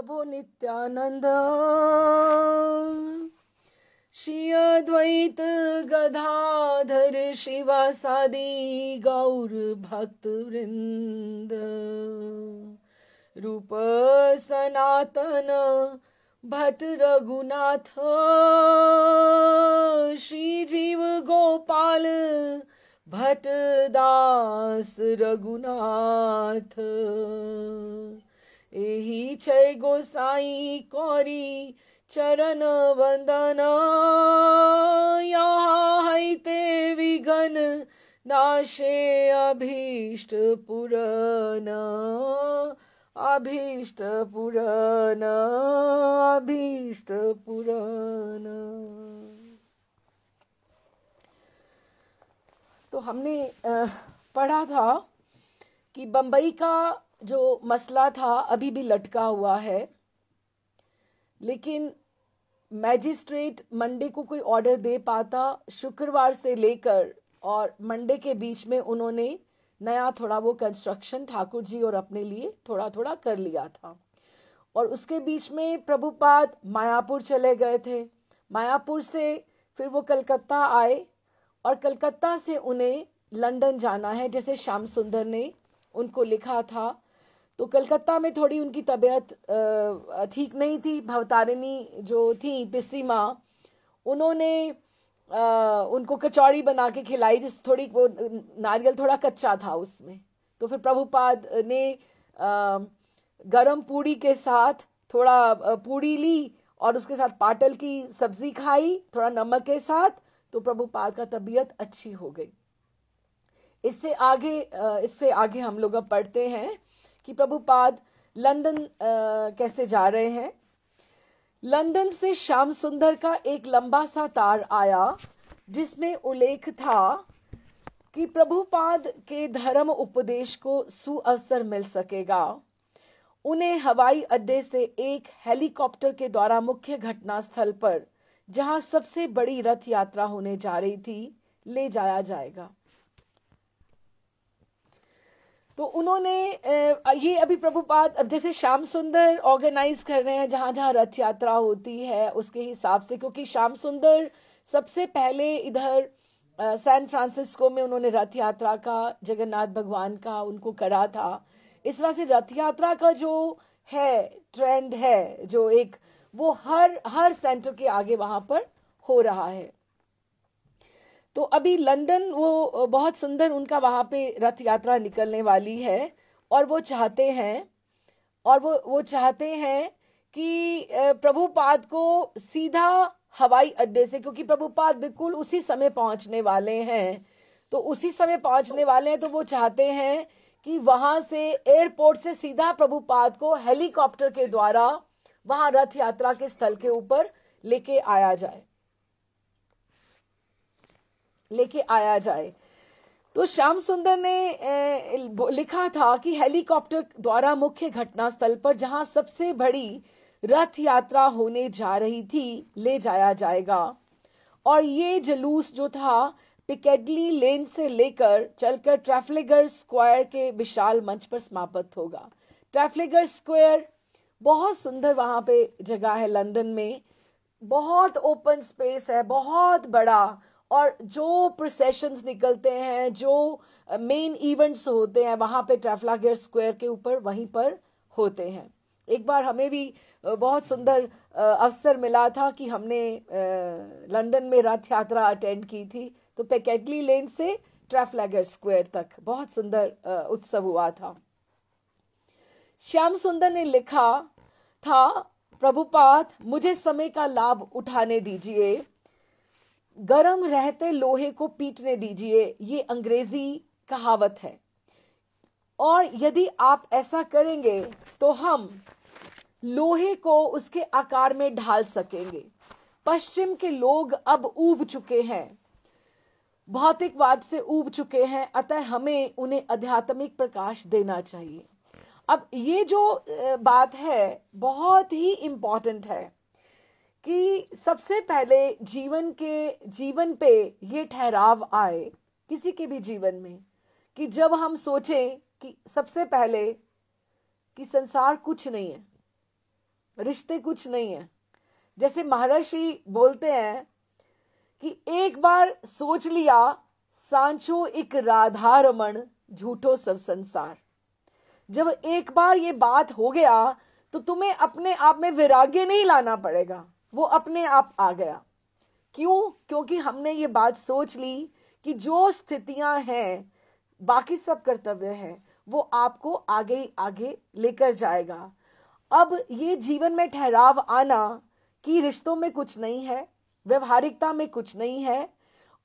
प्रभो नित्यानंद श्री अद्वैत गदाधर शिवासादि गौर भक्त वृंद रूप सनातन भट्ट रघुनाथ श्री जीव गोपाल भट्ट दास रघुनाथ एहि छय गोसाई कौरी चरण वंदन यहाँ हैते विघन नाशे अभीष्ट पुरन अभीष्ट पुरन अभीष्ट पुरन। तो हमने पढ़ा था कि बंबई का जो मसला था अभी भी लटका हुआ है, लेकिन मैजिस्ट्रेट मंडे को कोई ऑर्डर दे पाता, शुक्रवार से लेकर और मंडे के बीच में उन्होंने नया थोड़ा वो कंस्ट्रक्शन ठाकुर जी और अपने लिए थोड़ा थोड़ा कर लिया था। और उसके बीच में प्रभुपाद मायापुर चले गए थे। मायापुर से फिर वो कलकत्ता आए और कलकत्ता से उन्हें लंदन जाना है, जैसे श्याम सुंदर ने उनको लिखा था। तो कलकत्ता में थोड़ी उनकी तबीयत ठीक नहीं थी। भवतारिणी जो थी पिस्सी माँ, उन्होंने उनको कचौड़ी बना के खिलाई, जिस थोड़ी वो नारियल थोड़ा कच्चा था उसमें। तो फिर प्रभुपाद ने गरम पूड़ी के साथ थोड़ा पूड़ी ली और उसके साथ पाटल की सब्जी खाई थोड़ा नमक के साथ, तो प्रभुपाद का तबीयत अच्छी हो गई। इससे आगे हम लोग अब पढ़ते हैं कि प्रभुपाद लंदन कैसे जा रहे हैं। लंदन से श्याम सुंदर का एक लंबा सा तार आया जिसमें उल्लेख था कि प्रभुपाद के धर्म उपदेश को सुअवसर मिल सकेगा। उन्हें हवाई अड्डे से एक हेलीकॉप्टर के द्वारा मुख्य घटना स्थल पर, जहां सबसे बड़ी रथ यात्रा होने जा रही थी, ले जाया जाएगा। तो उन्होंने ये अभी प्रभुपाद अब जैसे श्याम सुंदर ऑर्गेनाइज कर रहे हैं जहां जहां रथ यात्रा होती है उसके हिसाब से, क्योंकि श्याम सुंदर सबसे पहले इधर सैन फ्रांसिस्को में उन्होंने रथ यात्रा का जगन्नाथ भगवान का उनको करा था। इस तरह से रथ यात्रा का जो है ट्रेंड है, जो एक वो हर सेंटर के आगे वहां पर हो रहा है। तो अभी लंदन वो बहुत सुंदर उनका वहां पे रथ यात्रा निकलने वाली है और वो चाहते हैं कि प्रभुपाद को सीधा हवाई अड्डे से, क्योंकि प्रभुपाद बिल्कुल उसी समय पहुंचने वाले हैं, तो वो चाहते हैं कि वहां से एयरपोर्ट से सीधा प्रभुपाद को हेलीकॉप्टर के द्वारा वहां रथ यात्रा के स्थल के ऊपर लेके आया जाए। तो श्याम सुंदर ने लिखा था कि हेलीकॉप्टर द्वारा मुख्य घटना स्थल पर, जहां सबसे बड़ी रथ यात्रा होने जा रही थी, ले जाया जाएगा। और ये जुलूस जो था पिकेडली लेन से लेकर चलकर ट्रैफलगर स्क्वायर के विशाल मंच पर समाप्त होगा। ट्रैफलगर स्क्वायर बहुत सुंदर वहां पे जगह है लंदन में, बहुत ओपन स्पेस है, बहुत बड़ा, और जो प्रोसेशंस निकलते हैं, जो मेन इवेंट्स होते हैं वहां पे ट्रैफलगर स्क्वायर के ऊपर वहीं पर होते हैं। एक बार हमें भी बहुत सुंदर अवसर मिला था कि हमने लंदन में रथ यात्रा अटेंड की थी। तो पिकेडली लेन से ट्रैफलगर स्क्वायर तक बहुत सुंदर उत्सव हुआ था। श्याम सुंदर ने लिखा था, प्रभुपाद मुझे समय का लाभ उठाने दीजिए, गरम रहते लोहे को पीटने दीजिए, ये अंग्रेजी कहावत है, और यदि आप ऐसा करेंगे तो हम लोहे को उसके आकार में ढाल सकेंगे। पश्चिम के लोग अब ऊब चुके हैं, भौतिकवाद से ऊब चुके हैं, अतः हमें उन्हें आध्यात्मिक प्रकाश देना चाहिए। अब ये जो बात है बहुत ही इंपॉर्टेंट है कि सबसे पहले जीवन पे ये ठहराव आए किसी के भी जीवन में कि जब हम सोचें कि सबसे पहले कि संसार कुछ नहीं है, रिश्ते कुछ नहीं है। जैसे महर्षि बोलते हैं कि एक बार सोच लिया सांचो एक राधा रमण, झूठो सब संसार। जब एक बार ये बात हो गया तो तुम्हें अपने आप में वैराग्य नहीं लाना पड़ेगा, वो अपने आप आ गया। क्यों? क्योंकि हमने ये बात सोच ली कि जो स्थितियां हैं, बाकी सब कर्तव्य है, वो आपको आगे ही आगे लेकर जाएगा। अब ये जीवन में ठहराव आना कि रिश्तों में कुछ नहीं है, व्यवहारिकता में कुछ नहीं है,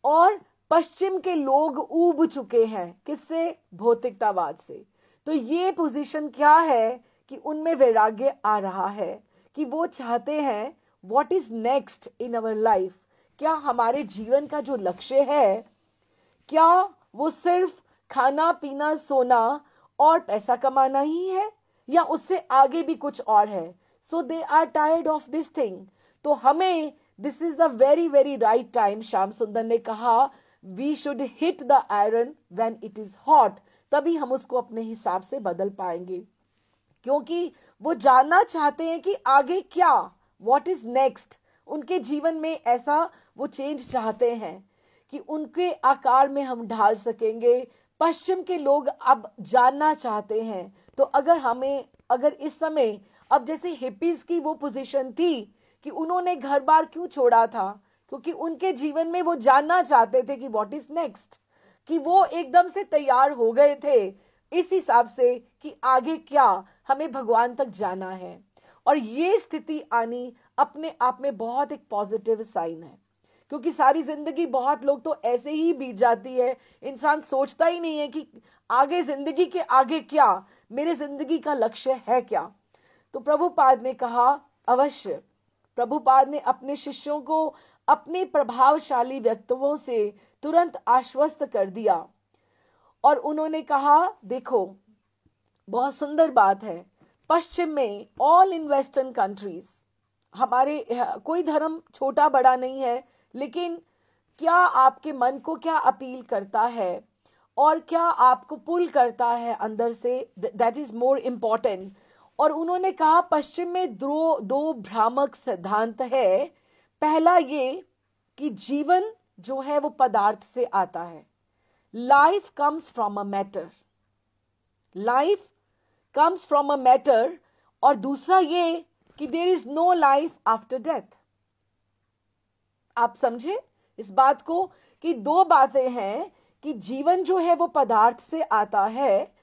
और पश्चिम के लोग ऊब चुके हैं किससे? भौतिकतावाद से। तो ये पोजीशन क्या है कि उनमें वैराग्य आ रहा है कि वो चाहते हैं what is next in our life. क्या हमारे जीवन का जो लक्ष्य है, क्या वो सिर्फ खाना पीना सोना और पैसा कमाना ही है, या उससे आगे भी कुछ और है? So they are tired of this thing. तो हमें this is the very very right time, Shyam Sundar ने कहा, we should hit the iron when it is hot. तभी हम उसको अपने हिसाब से बदल पाएंगे, क्योंकि वो जानना चाहते हैं कि आगे क्या, व्हाट इज नेक्स्ट। उनके जीवन में ऐसा वो चेंज चाहते हैं कि उनके आकार में हम ढाल सकेंगे। पश्चिम के लोग अब जानना चाहते हैं। तो अगर इस समय, अब जैसे हिप्पीज की वो पोजीशन थी कि उन्होंने घर बार क्यों छोड़ा था, क्योंकि उनके जीवन में वो जानना चाहते थे कि व्हाट इज नेक्स्ट, कि वो एकदम से तैयार हो गए थे इस हिसाब से कि आगे क्या, हमें भगवान तक जाना है। और ये स्थिति आनी अपने आप में बहुत एक पॉजिटिव साइन है, क्योंकि सारी जिंदगी बहुत लोग तो ऐसे ही बीत जाती है, इंसान सोचता ही नहीं है कि आगे जिंदगी के आगे क्या, मेरे जिंदगी का लक्ष्य है क्या। तो प्रभुपाद ने कहा अवश्य, प्रभुपाद ने अपने शिष्यों को अपने प्रभावशाली व्यक्तित्वों से तुरंत आश्वस्त कर दिया, और उन्होंने कहा देखो बहुत सुंदर बात है, पश्चिम में ऑल इन वेस्टर्न कंट्रीज, हमारे कोई धर्म छोटा बड़ा नहीं है, लेकिन क्या आपके मन को क्या अपील करता है और क्या आपको पुल करता है अंदर से, दैट इज मोर इम्पोर्टेंट। और उन्होंने कहा पश्चिम में दो भ्रामक सिद्धांत है। पहला ये कि जीवन जो है वो पदार्थ से आता है, life comes from a matter, life comes from a matter. और दूसरा ये कि there is no life after death. आप समझे इस बात को कि दो बातें हैं कि जीवन जो है वो पदार्थ से आता है,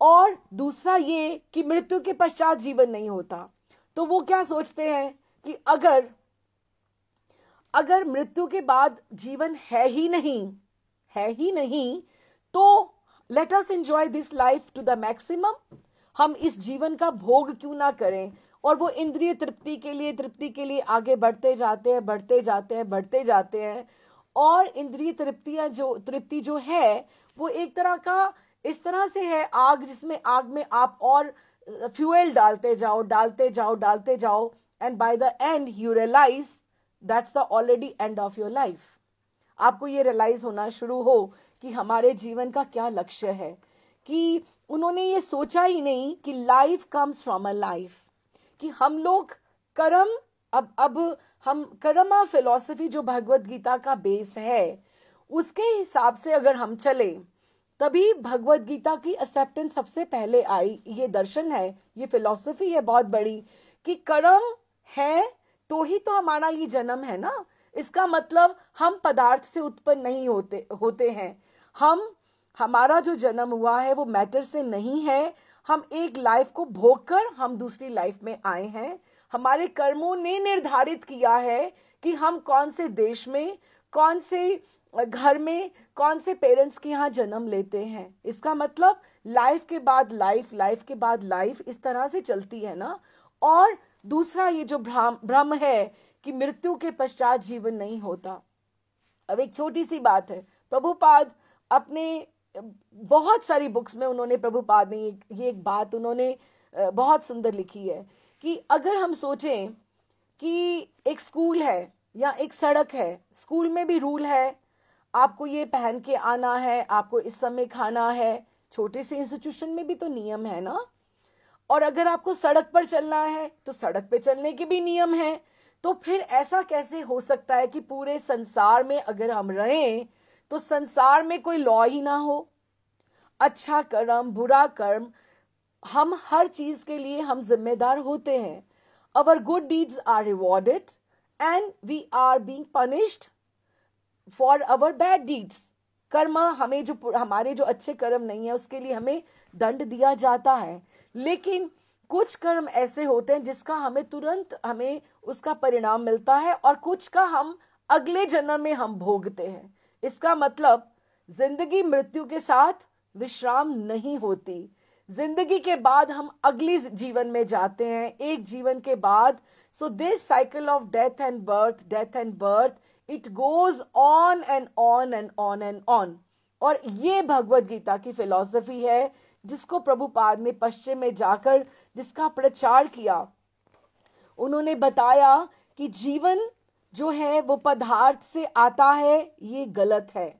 और दूसरा ये कि मृत्यु के पश्चात जीवन नहीं होता। तो वो क्या सोचते हैं कि अगर मृत्यु के बाद जीवन है ही नहीं, तो let us enjoy this life to the maximum. हम इस जीवन का भोग क्यों ना करें। और वो इंद्रिय तृप्ति के लिए आगे बढ़ते जाते हैं। और इंद्रिय तृप्ति जो है वो एक तरह का इस तरह से है आग, जिसमें आग में आप और फ्यूएल डालते जाओ, and by the end you realise that's the already end of your life. आपको ये रियलाइज होना शुरू हो कि हमारे जीवन का क्या लक्ष्य है, कि उन्होंने ये सोचा ही नहीं कि life comes from a life, कि हम लोग कर्म, अब हम कर्मा फिलॉसफी जो भगवत गीता का बेस है उसके हिसाब से अगर हम चले, तभी भगवत गीता की एक्सेप्टेंस सबसे पहले आई। ये दर्शन है, ये फिलॉसफी है बहुत बड़ी, कि कर्म है तो ही तो हमारा ये जन्म है ना। इसका मतलब हम पदार्थ से उत्पन्न नहीं होते हैं। हमारा जो जन्म हुआ है वो मैटर से नहीं है। हम एक लाइफ को भोग कर हम दूसरी लाइफ में आए हैं। हमारे कर्मों ने निर्धारित किया है कि हम कौन से देश में, कौन से घर में, कौन से पेरेंट्स के यहाँ जन्म लेते हैं। इसका मतलब लाइफ के बाद लाइफ इस तरह से चलती है ना। और दूसरा ये जो भ्रम है कि मृत्यु के पश्चात जीवन नहीं होता। अब एक छोटी सी बात है, प्रभुपाद अपने बहुत सारी बुक्स में प्रभुपाद ने ये एक बात उन्होंने बहुत सुंदर लिखी है कि अगर हम सोचें कि एक स्कूल है या एक सड़क है, स्कूल में भी रूल है, आपको ये पहन के आना है, आपको इस समय खाना है। छोटे से इंस्टीट्यूशन में भी तो नियम है ना। और अगर आपको सड़क पर चलना है तो सड़क पे चलने के भी नियम हैं। तो फिर ऐसा कैसे हो सकता है कि पूरे संसार में अगर हम रहें तो संसार में कोई लॉ ही ना हो? अच्छा कर्म, बुरा कर्म, हम हर चीज के लिए हम जिम्मेदार होते हैं। Our good deeds are rewarded and we are being punished for our bad deeds. कर्म, हमें जो हमारे जो अच्छे कर्म नहीं है उसके लिए हमें दंड दिया जाता है, लेकिन कुछ कर्म ऐसे होते हैं जिसका हमें तुरंत हमें उसका परिणाम मिलता है और कुछ का हम अगले जन्म में हम भोगते हैं। इसका मतलब जिंदगी मृत्यु के साथ विश्राम नहीं होती। जिंदगी के बाद हम अगली जीवन में जाते हैं, एक जीवन के बाद। So this cycle of death and birth, it goes on and on and on and on. और ये भगवत गीता की फिलॉसफी है जिसको प्रभुपाद ने पश्चिम में जाकर जिसका प्रचार किया। उन्होंने बताया कि जीवन जो है वो पदार्थ से आता है, ये गलत है,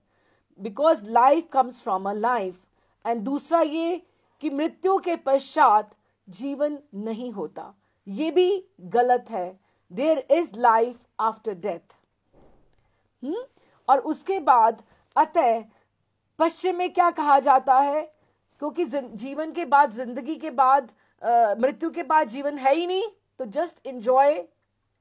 because life comes from a life. And दूसरा ये कि मृत्यु के पश्चात जीवन नहीं होता, ये भी गलत है। There is life after death. और उसके बाद अतः पश्चिम में क्या कहा जाता है, क्योंकि जीवन के बाद, जिंदगी के बाद, मृत्यु के बाद जीवन है ही नहीं, तो जस्ट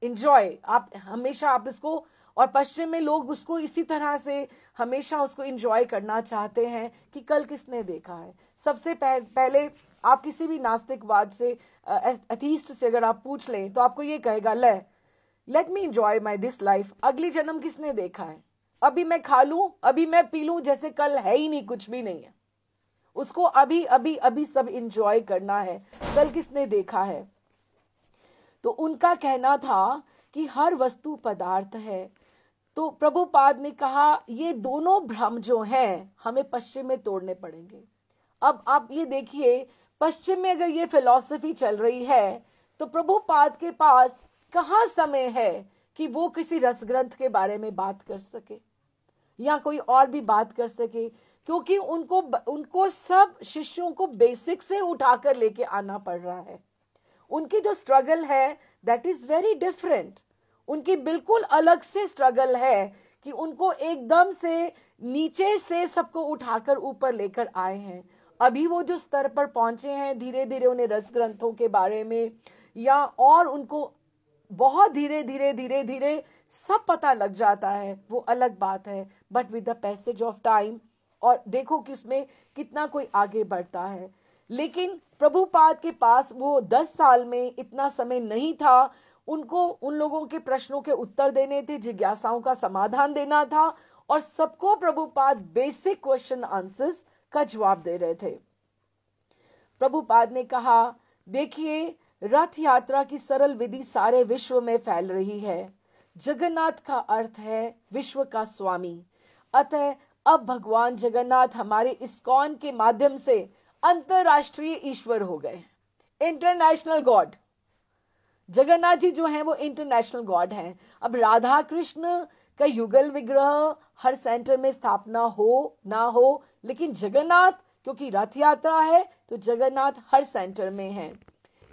एंजॉय आप हमेशा आप इसको। और पश्चिम में लोग उसको इसी तरह से हमेशा उसको एंजॉय करना चाहते हैं कि कल किसने देखा है। सबसे पहले आप किसी भी नास्तिकवाद से, एथीस्ट से अगर आप पूछ लें तो आपको ये कहेगा, let me enjoy my this life. अगली जन्म किसने देखा है? अभी मैं खा लूं, अभी मैं पी लूं, जैसे कल है ही नहीं, कुछ भी नहीं है। उसको अभी अभी अभी सब एंजॉय करना है, कल किसने देखा है? तो उनका कहना था कि हर वस्तु पदार्थ है। तो प्रभुपाद ने कहा ये दोनों भ्रम जो हैं हमें पश्चिम में तोड़ने पड़ेंगे। अब आप ये देखिए, पश्चिम में अगर ये फिलॉसफी चल रही है तो प्रभुपाद के पास कहाँ समय है कि वो किसी रस ग्रंथ के बारे में बात कर सके या कोई और भी बात कर सके, क्योंकि उनको सब शिष्यों को बेसिक से उठाकर लेके आना पड़ रहा है। उनकी जो स्ट्रगल है दैट इज वेरी डिफरेंट। उनकी बिल्कुल अलग से स्ट्रगल है कि उनको एकदम से नीचे से सबको उठाकर ऊपर लेकर आए हैं। अभी वो जो स्तर पर पहुंचे हैं, धीरे धीरे उन्हें रस ग्रंथों के बारे में या और उनको बहुत धीरे धीरे सब पता लग जाता है, वो अलग बात है। But with the passage of time, और देखो किसमें कितना कोई आगे बढ़ता है। लेकिन प्रभुपाद के पास वो 10 साल में इतना समय नहीं था। उनको उन लोगों के प्रश्नों के उत्तर देने थे, जिज्ञासाओं का समाधान देना था, और सबको प्रभुपाद बेसिक क्वेश्चन आंसर्स का जवाब दे रहे थे। प्रभुपाद ने कहा, देखिए रथ यात्रा की सरल विधि सारे विश्व में फैल रही है। जगन्नाथ का अर्थ है विश्व का स्वामी। अतः अब भगवान जगन्नाथ हमारे इस्कॉन के माध्यम से अंतरराष्ट्रीय ईश्वर हो गए, इंटरनेशनल गॉड। जगन्नाथ जी जो हैं वो इंटरनेशनल गॉड हैं। अब राधा कृष्ण का युगल विग्रह हर सेंटर में स्थापना हो ना हो, लेकिन जगन्नाथ, क्योंकि रथ यात्रा है तो जगन्नाथ हर सेंटर में है।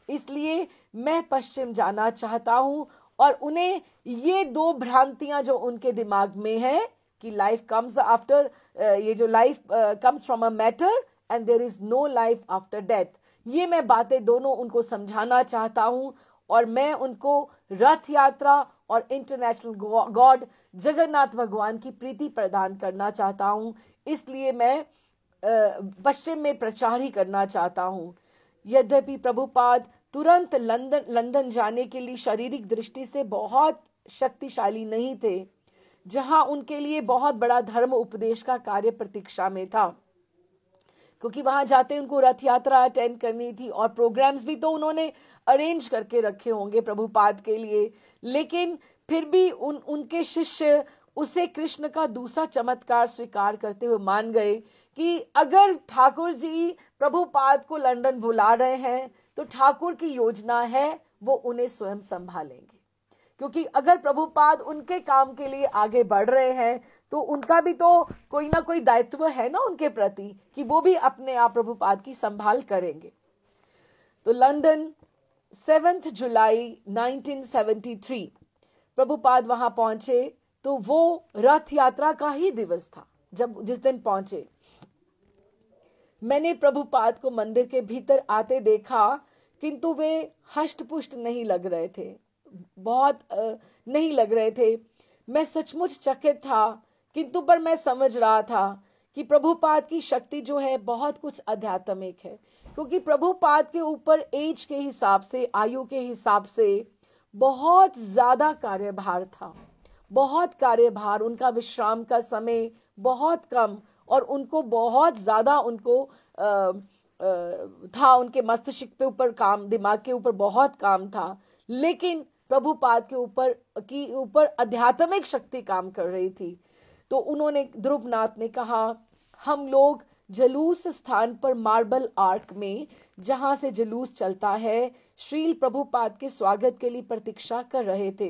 इसलिए मैं पश्चिम जाना चाहता हूं और उन्हें ये दो भ्रांतियां जो उनके दिमाग में है कि लाइफ कम्स आफ्टर, ये जो life comes from a matter and there is no life after death, ये मैं बातें दोनों उनको समझाना चाहता हूं। और मैं उनको रथ यात्रा और इंटरनेशनल गॉड जगन्नाथ भगवान की प्रीति प्रदान करना चाहता हूं। इसलिए मैं पश्चिम में प्रचार ही करना चाहता हूं। यद्यपि प्रभुपाद तुरंत लंदन जाने के लिए शारीरिक दृष्टि से बहुत शक्तिशाली नहीं थे, जहां उनके लिए बहुत बड़ा धर्म उपदेश का कार्य प्रतीक्षा में था, क्योंकि वहां जाते उनको रथ यात्रा अटेंड करनी थी और प्रोग्राम्स भी तो उन्होंने अरेंज करके रखे होंगे प्रभुपाद के लिए। लेकिन फिर भी उनके शिष्य उसे कृष्ण का दूसरा चमत्कार स्वीकार करते हुए मान गए कि अगर ठाकुर जी प्रभुपाद को लंदन बुला रहे हैं तो ठाकुर की योजना है वो उन्हें स्वयं संभालेंगे, क्योंकि अगर प्रभुपाद उनके काम के लिए आगे बढ़ रहे हैं तो उनका भी तो कोई ना कोई दायित्व है ना उनके प्रति कि वो भी अपने आप प्रभुपाद की संभाल करेंगे। तो लंदन 7 जुलाई 1973 प्रभुपाद वहां पहुंचे, तो वो रथ यात्रा का ही दिवस था जिस दिन पहुंचे। मैंने प्रभुपाद को मंदिर के भीतर आते देखा, किंतु वे हष्टपुष्ट नहीं लग रहे थे, बहुत नहीं लग रहे थे। मैं सचमुच चकित था, किंतु पर मैं समझ रहा था कि प्रभुपाद की शक्ति जो है बहुत कुछ आध्यात्मिक है, क्योंकि प्रभुपाद के ऊपर एज के हिसाब से, आयु के हिसाब से बहुत ज्यादा कार्यभार था, बहुत कार्यभार। उनका विश्राम का समय बहुत कम और उनको बहुत ज्यादा उनको था, उनके मस्तिष्क पे ऊपर काम, दिमाग के ऊपर बहुत काम था। लेकिन प्रभुपाद के ऊपर आध्यात्मिक शक्ति काम कर रही थी। तो उन्होंने, ध्रुवनाथ ने कहा, हम लोग जलूस स्थान पर मार्बल आर्क में, जहां से जलूस चलता है, श्रील प्रभुपाद के स्वागत के लिए प्रतीक्षा कर रहे थे।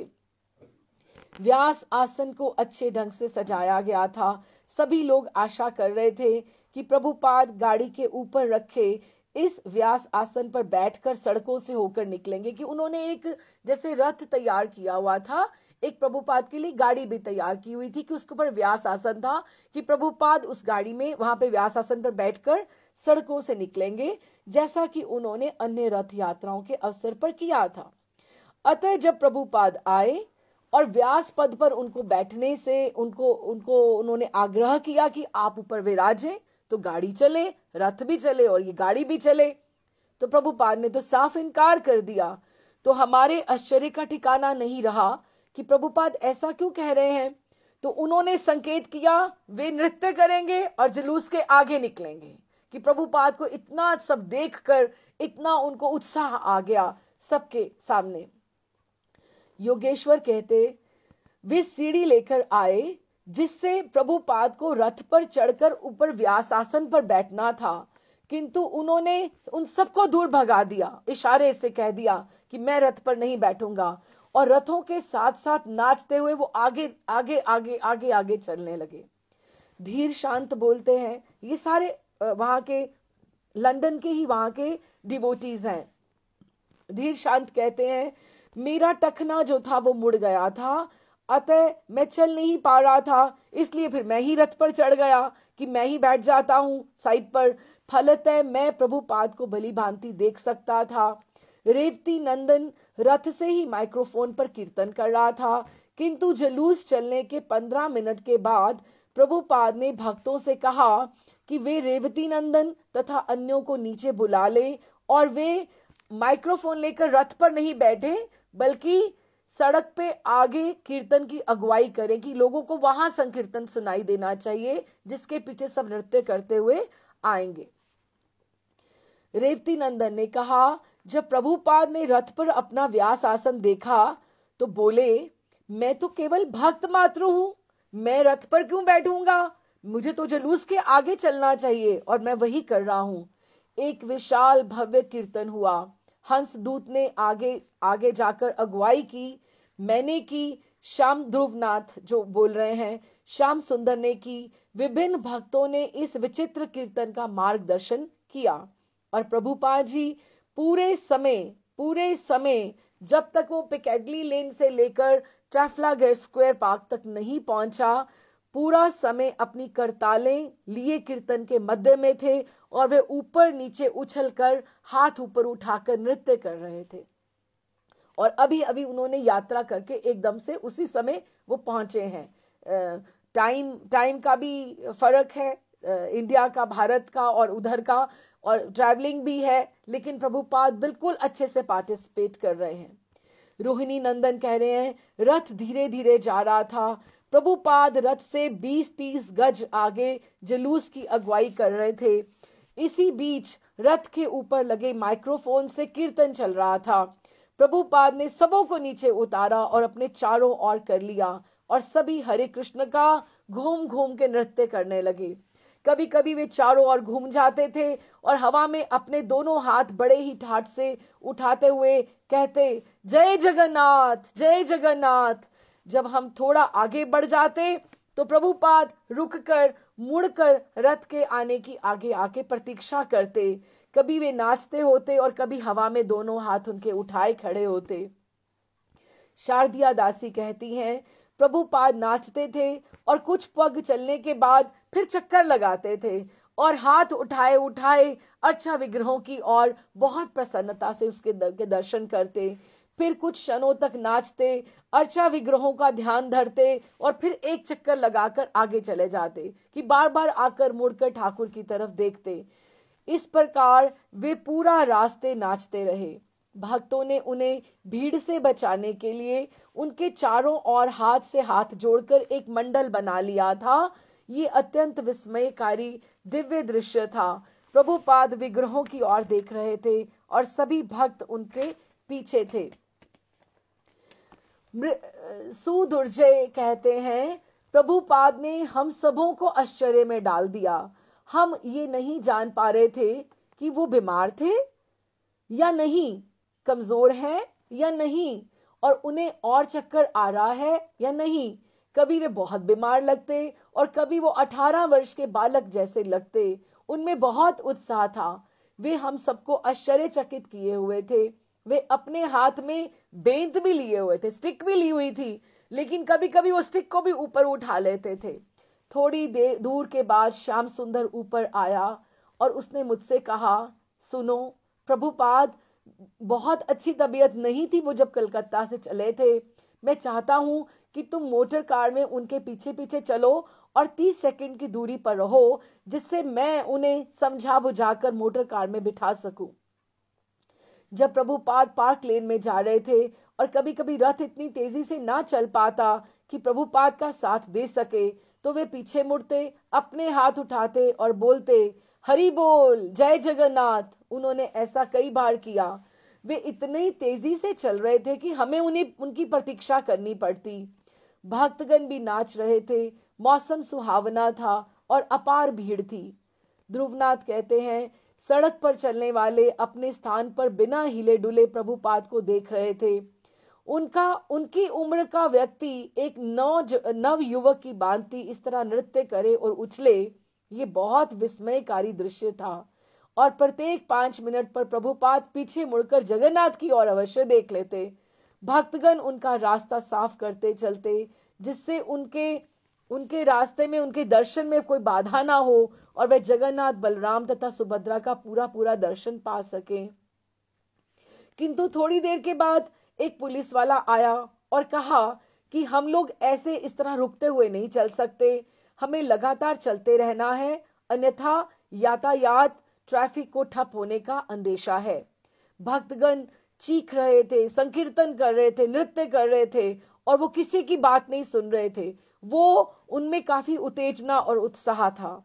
व्यास आसन को अच्छे ढंग से सजाया गया था। सभी लोग आशा कर रहे थे कि प्रभुपाद गाड़ी के ऊपर रखे इस व्यास आसन पर बैठकर सड़कों से होकर निकलेंगे, कि उन्होंने एक जैसे रथ तैयार किया हुआ था, एक प्रभुपाद के लिए गाड़ी भी तैयार की हुई थी कि उसके ऊपर व्यास आसन था, कि प्रभुपाद उस गाड़ी में वहां पे व्यास आसन पर बैठकर सड़कों से निकलेंगे, जैसा कि उन्होंने अन्य रथ यात्राओं के अवसर पर किया था। अतः जब प्रभुपाद आए और व्यास पद पर उनको बैठने से उन्होंने आग्रह किया कि आप ऊपर विराजें, तो गाड़ी चले, रथ भी चले और ये गाड़ी भी चले। तो प्रभुपाद ने तो साफ इनकार कर दिया। तो हमारे आश्चर्य का ठिकाना नहीं रहा कि प्रभुपाद ऐसा क्यों कह रहे हैं। तो उन्होंने संकेत किया, वे नृत्य करेंगे और जुलूस के आगे निकलेंगे, कि प्रभुपाद को इतना सब देखकर इतना उनको उत्साह आ गया सबके सामने। योगेश्वर कहते, वे सीढ़ी लेकर आए जिससे प्रभुपाद को रथ पर चढ़कर ऊपर व्यास आसन पर बैठना था, किंतु उन्होंने उन सबको दूर भगा दिया, इशारे से कह दिया कि मैं रथ पर नहीं बैठूंगा, और रथों के साथ साथ नाचते हुए वो आगे आगे आगे आगे आगे चलने लगे। धीर शांत बोलते हैं, ये सारे वहां के लंदन के ही वहां के डिवोटीज हैं। धीर शांत कहते हैं, मेरा टखना जो था वो मुड़ गया था, अतः मैं चल नहीं पा रहा था, इसलिए फिर मैं ही रथ पर चढ़ गया कि मैं ही बैठ जाता हूं साइड पर। फलतः मैं प्रभुपाद को भली भांति देख सकता था। रेवती नंदन रथ से ही माइक्रोफोन पर कीर्तन कर रहा था, किंतु जुलूस चलने के 15 मिनट के बाद प्रभुपाद ने भक्तों से कहा कि वे रेवती नंदन तथा अन्यों को नीचे बुला ले, और वे माइक्रोफोन लेकर रथ पर नहीं बैठे बल्कि सड़क पे आगे कीर्तन की अगुवाई करें, कि लोगों को वहां संकीर्तन सुनाई देना चाहिए जिसके पीछे सब नृत्य करते हुए आएंगे। रेवती नंदन ने कहा, जब प्रभुपाद ने रथ पर अपना व्यास आसन देखा तो बोले, मैं तो केवल भक्त मात्र हूं, मैं रथ पर क्यों बैठूंगा, मुझे तो जुलूस के आगे चलना चाहिए और मैं वही कर रहा हूं। एक विशाल भव्य कीर्तन हुआ। हंस दूत ने आगे आगे जाकर अगुवाई की, मैंने की, श्याम ध्रुवनाथ जो बोल रहे हैं, श्याम सुंदर ने की, विभिन्न भक्तों ने इस विचित्र कीर्तन का मार्गदर्शन किया। और प्रभुपाद जी पूरे समय जब तक वो पिकैडली लेन से लेकर ट्रैफलगर स्क्वायर पार्क तक नहीं पहुंचा, पूरा समय अपनी करतालें लिए कीर्तन के मध्य में थे और वे ऊपर नीचे उछलकर हाथ ऊपर उठाकर नृत्य कर रहे थे। और अभी अभी उन्होंने यात्रा करके एकदम से उसी समय वो पहुंचे हैं। टाइम का भी फर्क है, इंडिया का, भारत का और उधर का, और ट्रैवलिंग भी है, लेकिन प्रभुपाद बिल्कुल अच्छे से पार्टिसिपेट कर रहे हैं। रोहिणी नंदन कह रहे हैं, रथ धीरे धीरे जा रहा था। प्रभुपाद रथ से 20-30 गज आगे जुलूस की अगुवाई कर रहे थे। इसी बीच रथ के ऊपर लगे माइक्रोफोन से कीर्तन चल रहा था। प्रभुपाद ने सबों को नीचे उतारा और अपने चारों ओर कर लिया, और सभी हरे कृष्ण का घूम घूम के नृत्य करने लगे। कभी कभी वे चारों ओर घूम जाते थे और हवा में अपने दोनों हाथ बड़े ही ठाठ से उठाते हुए कहते, जय जगन्नाथ, जय जगन्नाथ। जब हम थोड़ा आगे बढ़ जाते तो प्रभुपाद रुककर मुड़कर रथ के आने की आगे आके प्रतीक्षा करते कभी वे नाचते होते और कभी हवा में दोनों हाथ उनके उठाए खड़े होते। शारदिया दासी कहती हैं, प्रभुपाद नाचते थे और कुछ पग चलने के बाद फिर चक्कर लगाते थे और हाथ उठाए उठाए अर्चा विग्रहों की ओर बहुत प्रसन्नता से उसके दर्शन करते। फिर कुछ क्षणों तक नाचते, अर्चा विग्रहों का ध्यान धरते और फिर एक चक्कर लगाकर आगे चले जाते कि बार बार आकर मुड़कर ठाकुर की तरफ देखते। इस प्रकार वे पूरा रास्ते नाचते रहे। भक्तों ने उन्हें भीड़ से बचाने के लिए उनके चारों ओर हाथ से हाथ जोड़कर एक मंडल बना लिया था। ये अत्यंत विस्मयकारी दिव्य दृश्य था। प्रभुपाद विग्रहों की ओर देख रहे थे और सभी भक्त उनके पीछे थे। सुदुर्जय कहते हैं, प्रभुपाद ने हम सबों को आश्चर्य में डाल दिया। हम ये नहीं जान पा रहे थे कि वो बीमार थे या नहीं, कमजोर हैं या नहीं, और उन्हें और चक्कर आ रहा है या नहीं। कभी वे बहुत बीमार लगते और कभी वो 18 वर्ष के बालक जैसे लगते। उनमें बहुत उत्साह था। वे हम सबको आश्चर्यचकित किए हुए थे। वे अपने हाथ में बेंत भी लिए हुए थे, स्टिक भी ली हुई थी, लेकिन कभी कभी वो स्टिक को भी ऊपर उठा लेते थे। थोड़ी देर दूर के बाद श्याम सुंदर ऊपर आया और उसने मुझसे कहा, सुनो, प्रभुपाद बहुत अच्छी तबीयत नहीं थी वो जब कलकत्ता से चले थे। मैं चाहता हूं कि तुम मोटर कार में उनके पीछे पीछे चलो और 30 सेकंड की दूरी पर रहो, जिससे मैं उन्हें समझा बुझाकर मोटर कार में बिठा सकूं। जब प्रभुपाद पार्क लेन में जा रहे थे और कभी कभी रथ इतनी तेजी से ना चल पाता कि प्रभुपाद का साथ दे सके, तो वे पीछे मुड़ते, अपने हाथ उठाते और बोलते, हरि बोल, जय जगन्नाथ। उन्होंने ऐसा कई बार किया। वे इतनी तेजी से चल रहे थे कि हमें उन्हें उनकी प्रतीक्षा करनी पड़ती। भक्तगण भी नाच रहे थे। मौसम सुहावना था और अपार भीड़ थी। ध्रुवनाथ कहते हैं, सड़क पर चलने वाले अपने स्थान पर बिना हिले डुले प्रभुपाद को देख रहे थे। उनकी उम्र का व्यक्ति एक नव युवक की भांति इस तरह नृत्य करे और उछले, ये बहुत विस्मयकारी दृश्य था। और प्रत्येक 5 मिनट पर प्रभुपाद पीछे मुड़कर जगन्नाथ की ओर अवश्य देख लेते। भक्तगण उनका रास्ता साफ करते चलते, जिससे उनके रास्ते में, उनके दर्शन में कोई बाधा ना हो और वे जगन्नाथ, बलराम तथा सुभद्रा का पूरा पूरा दर्शन पा सके। किंतु थोड़ी देर के बाद एक पुलिस वाला आया और कहा कि हम लोग ऐसे इस तरह रुकते हुए नहीं चल सकते, हमें लगातार चलते रहना है, अन्यथा यातायात ट्रैफिक को ठप होने का अंदेशा है। भक्तगण चीख रहे थे, संकीर्तन कर रहे थे, नृत्य कर रहे थे और वो किसी की बात नहीं सुन रहे थे। वो उनमें काफी उत्तेजना और उत्साह था।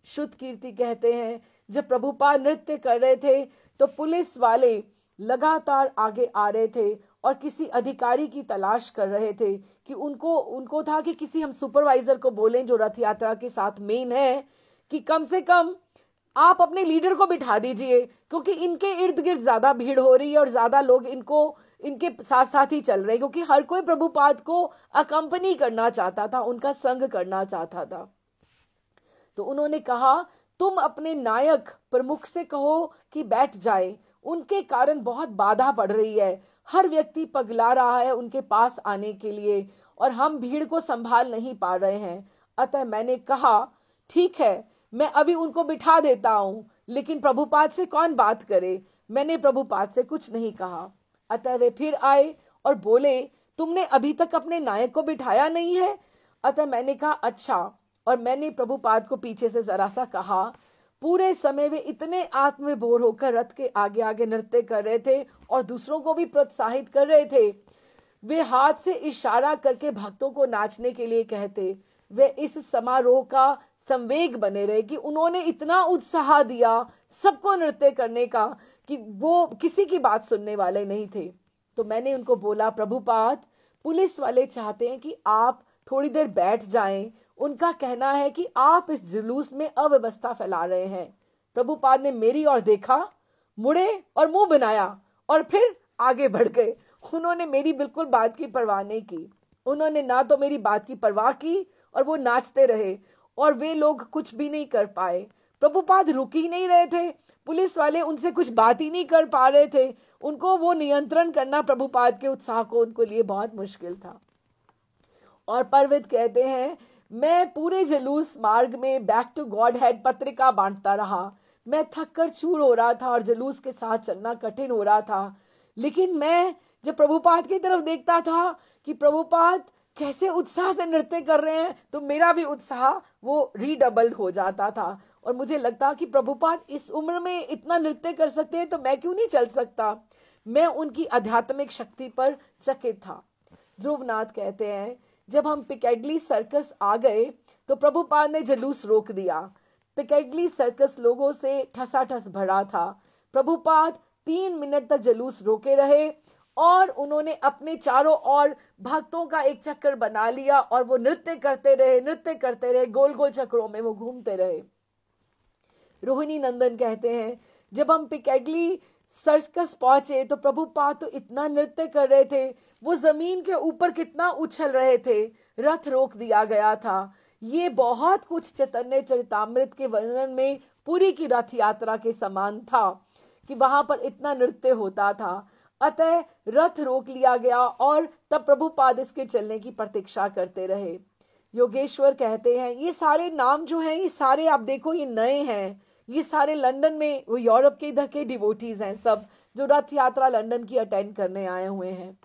शुद्ध कीर्ति कहते हैं, जब प्रभुपाद नृत्य कर रहे थे तो पुलिस वाले लगातार आगे आ रहे थे और किसी अधिकारी की तलाश कर रहे थे कि उनको था कि किसी हम सुपरवाइजर को बोलें जो रथ यात्रा के साथ मेन है, कि कम से कम आप अपने लीडर को बिठा दीजिए, क्योंकि इनके इर्द गिर्द ज्यादा भीड़ हो रही है और ज्यादा लोग इनके साथ साथ ही चल रहे हैं, क्योंकि हर कोई प्रभुपाद को अकंपनी करना चाहता था, उनका संग करना चाहता था। तो उन्होंने कहा, तुम अपने नायक प्रमुख से कहो कि बैठ जाए, उनके कारण बहुत बाधा पड़ रही है, हर व्यक्ति पगला रहा है उनके पास आने के लिए और हम भीड़ को संभाल नहीं पा रहे हैं। अतः मैंने कहा, ठीक है, मैं अभी उनको बिठा देता हूं, लेकिन प्रभुपाद से कौन बात करे। मैंने प्रभुपाद से कुछ नहीं कहा। अतः वे फिर आए और बोले, तुमने अभी तक अपने नायक को बिठाया नहीं है। अतः मैंने कहा, अच्छा, और मैंने प्रभुपाद को पीछे से जरा सा कहा। पूरे समय वे इतने आत्मविभोर होकर रथ के आगे आगे नृत्य कर रहे थे और दूसरों को भी प्रोत्साहित कर रहे थे। वे हाथ से इशारा करके भक्तों को नाचने के लिए कहते। वे इस समारोह का संवेग बने रहे कि उन्होंने इतना उत्साह दिया सबको नृत्य करने का कि वो किसी की बात सुनने वाले नहीं थे। तो मैंने उनको बोला, प्रभुपाद, पुलिस वाले चाहते हैं कि आप थोड़ी देर बैठ जाएं। उनका कहना है कि आप इस जुलूस में अव्यवस्था फैला रहे हैं। प्रभुपाद ने मेरी ओर देखा, मुड़े और मुंह बनाया और फिर आगे बढ़ गए। उन्होंने मेरी बिल्कुल बात की परवाह नहीं की। उन्होंने ना तो मेरी बात की परवाह की और वो नाचते रहे और वे लोग कुछ भी नहीं कर पाए। प्रभुपाद रुक ही नहीं रहे थे, पुलिस वाले उनसे कुछ बात ही नहीं कर पा रहे थे, उनको वो नियंत्रण करना प्रभुपाद के उत्साह को उनको लिए बहुत मुश्किल था। और परवित कहते हैं, मैं पूरे जुलूस मार्ग में बैक टू गॉड हेड पत्रिका बांटता रहा। मैं थक कर चूर हो रहा था और जुलूस के साथ चलना कठिन हो रहा था, लेकिन मैं जब प्रभुपाद की तरफ देखता था कि प्रभुपाद कैसे उत्साह से नृत्य कर रहे हैं, तो मेरा भी उत्साह वो रीडबल्ड हो जाता था और मुझे लगता कि प्रभुपाद इस उम्र में इतना नृत्य कर सकते हैं तो मैं क्यों नहीं चल सकता। मैं उनकी आध्यात्मिक शक्ति पर चकित था। ध्रुवनाथ कहते हैं, जब हम पिकेडली सर्कस आ गए तो प्रभुपाद ने जुलूस रोक दिया। पिकेडली सर्कस लोगों से ठसाठस भरा था। प्रभुपाद 3 मिनट तक जुलूस रोके रहे और उन्होंने अपने चारों ओर भक्तों का एक चक्कर बना लिया और वो नृत्य करते रहे, गोल गोल चक्रों में वो घूमते रहे। रोहिणी नंदन कहते हैं, जब हम पिकेडली सर्कस पहुंचे तो प्रभुपाद तो इतना नृत्य कर रहे थे, वो जमीन के ऊपर कितना उछल रहे थे, रथ रोक दिया गया था। ये बहुत कुछ चैतन्य चरितामृत के वर्णन में पूरी की रथ यात्रा के समान था कि वहां पर इतना नृत्य होता था। अतः रथ रोक लिया गया और तब प्रभुपाद इसके चलने की प्रतीक्षा करते रहे। योगेश्वर कहते हैं, ये सारे नाम जो हैं, ये सारे आप देखो ये नए हैं, ये सारे लंदन में वो यूरोप के इधर के डिवोटीज हैं, सब जो रथ यात्रा लंदन की अटेंड करने आए हुए हैं।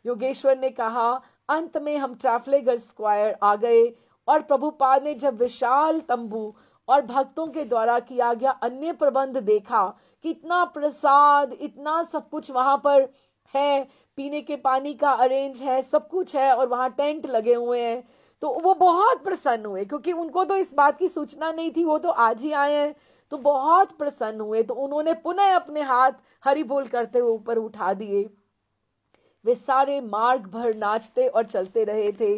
योगेश्वर ने कहा, अंत में हम ट्रैफलगर स्क्वायर आ गए और प्रभुपाद ने जब विशाल तंबू और भक्तों के द्वारा किया गया अन्य प्रबंध देखा, कितना प्रसाद, इतना सब कुछ वहां पर है, पीने के पानी का अरेंज है, सब कुछ है और वहां टेंट लगे हुए हैं, तो वो बहुत प्रसन्न हुए, क्योंकि उनको तो इस बात की सूचना नहीं थी, वो तो आज ही आए हैं, तो बहुत प्रसन्न हुए। तो उन्होंने पुनः अपने हाथ हरि बोल करते हुए ऊपर उठा दिए। वे सारे मार्ग भर नाचते और चलते रहे थे।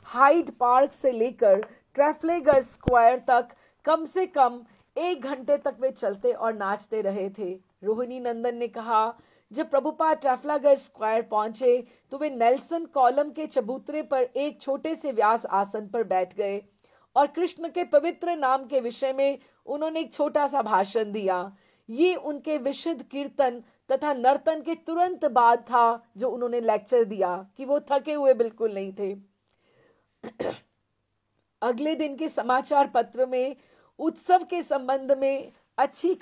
हाइड पार्क से लेकर ट्रैफलगर स्क्वायर तक कम से कम 1 घंटे तक वे चलते और नाचते रहे थे। रोहिणी नंदन ने कहा, जब प्रभुपाद ट्रैफलगर स्क्वायर पहुंचे तो वे नेल्सन कॉलम के चबूतरे पर एक छोटे से व्यास आसन पर बैठ गए और कृष्ण के पवित्र नाम के विषय में उन्होंने एक छोटा सा भाषण दिया। ये उनके विशुद्ध कीर्तन तथा नर्तन के तुरंत बाद था जो उन्होंने लेक्चर दिया, कि वो थके हुए बिल्कुल नहीं थे। अगले दिन के समाचार पत्र में उत्सव के संबंध में अच्छी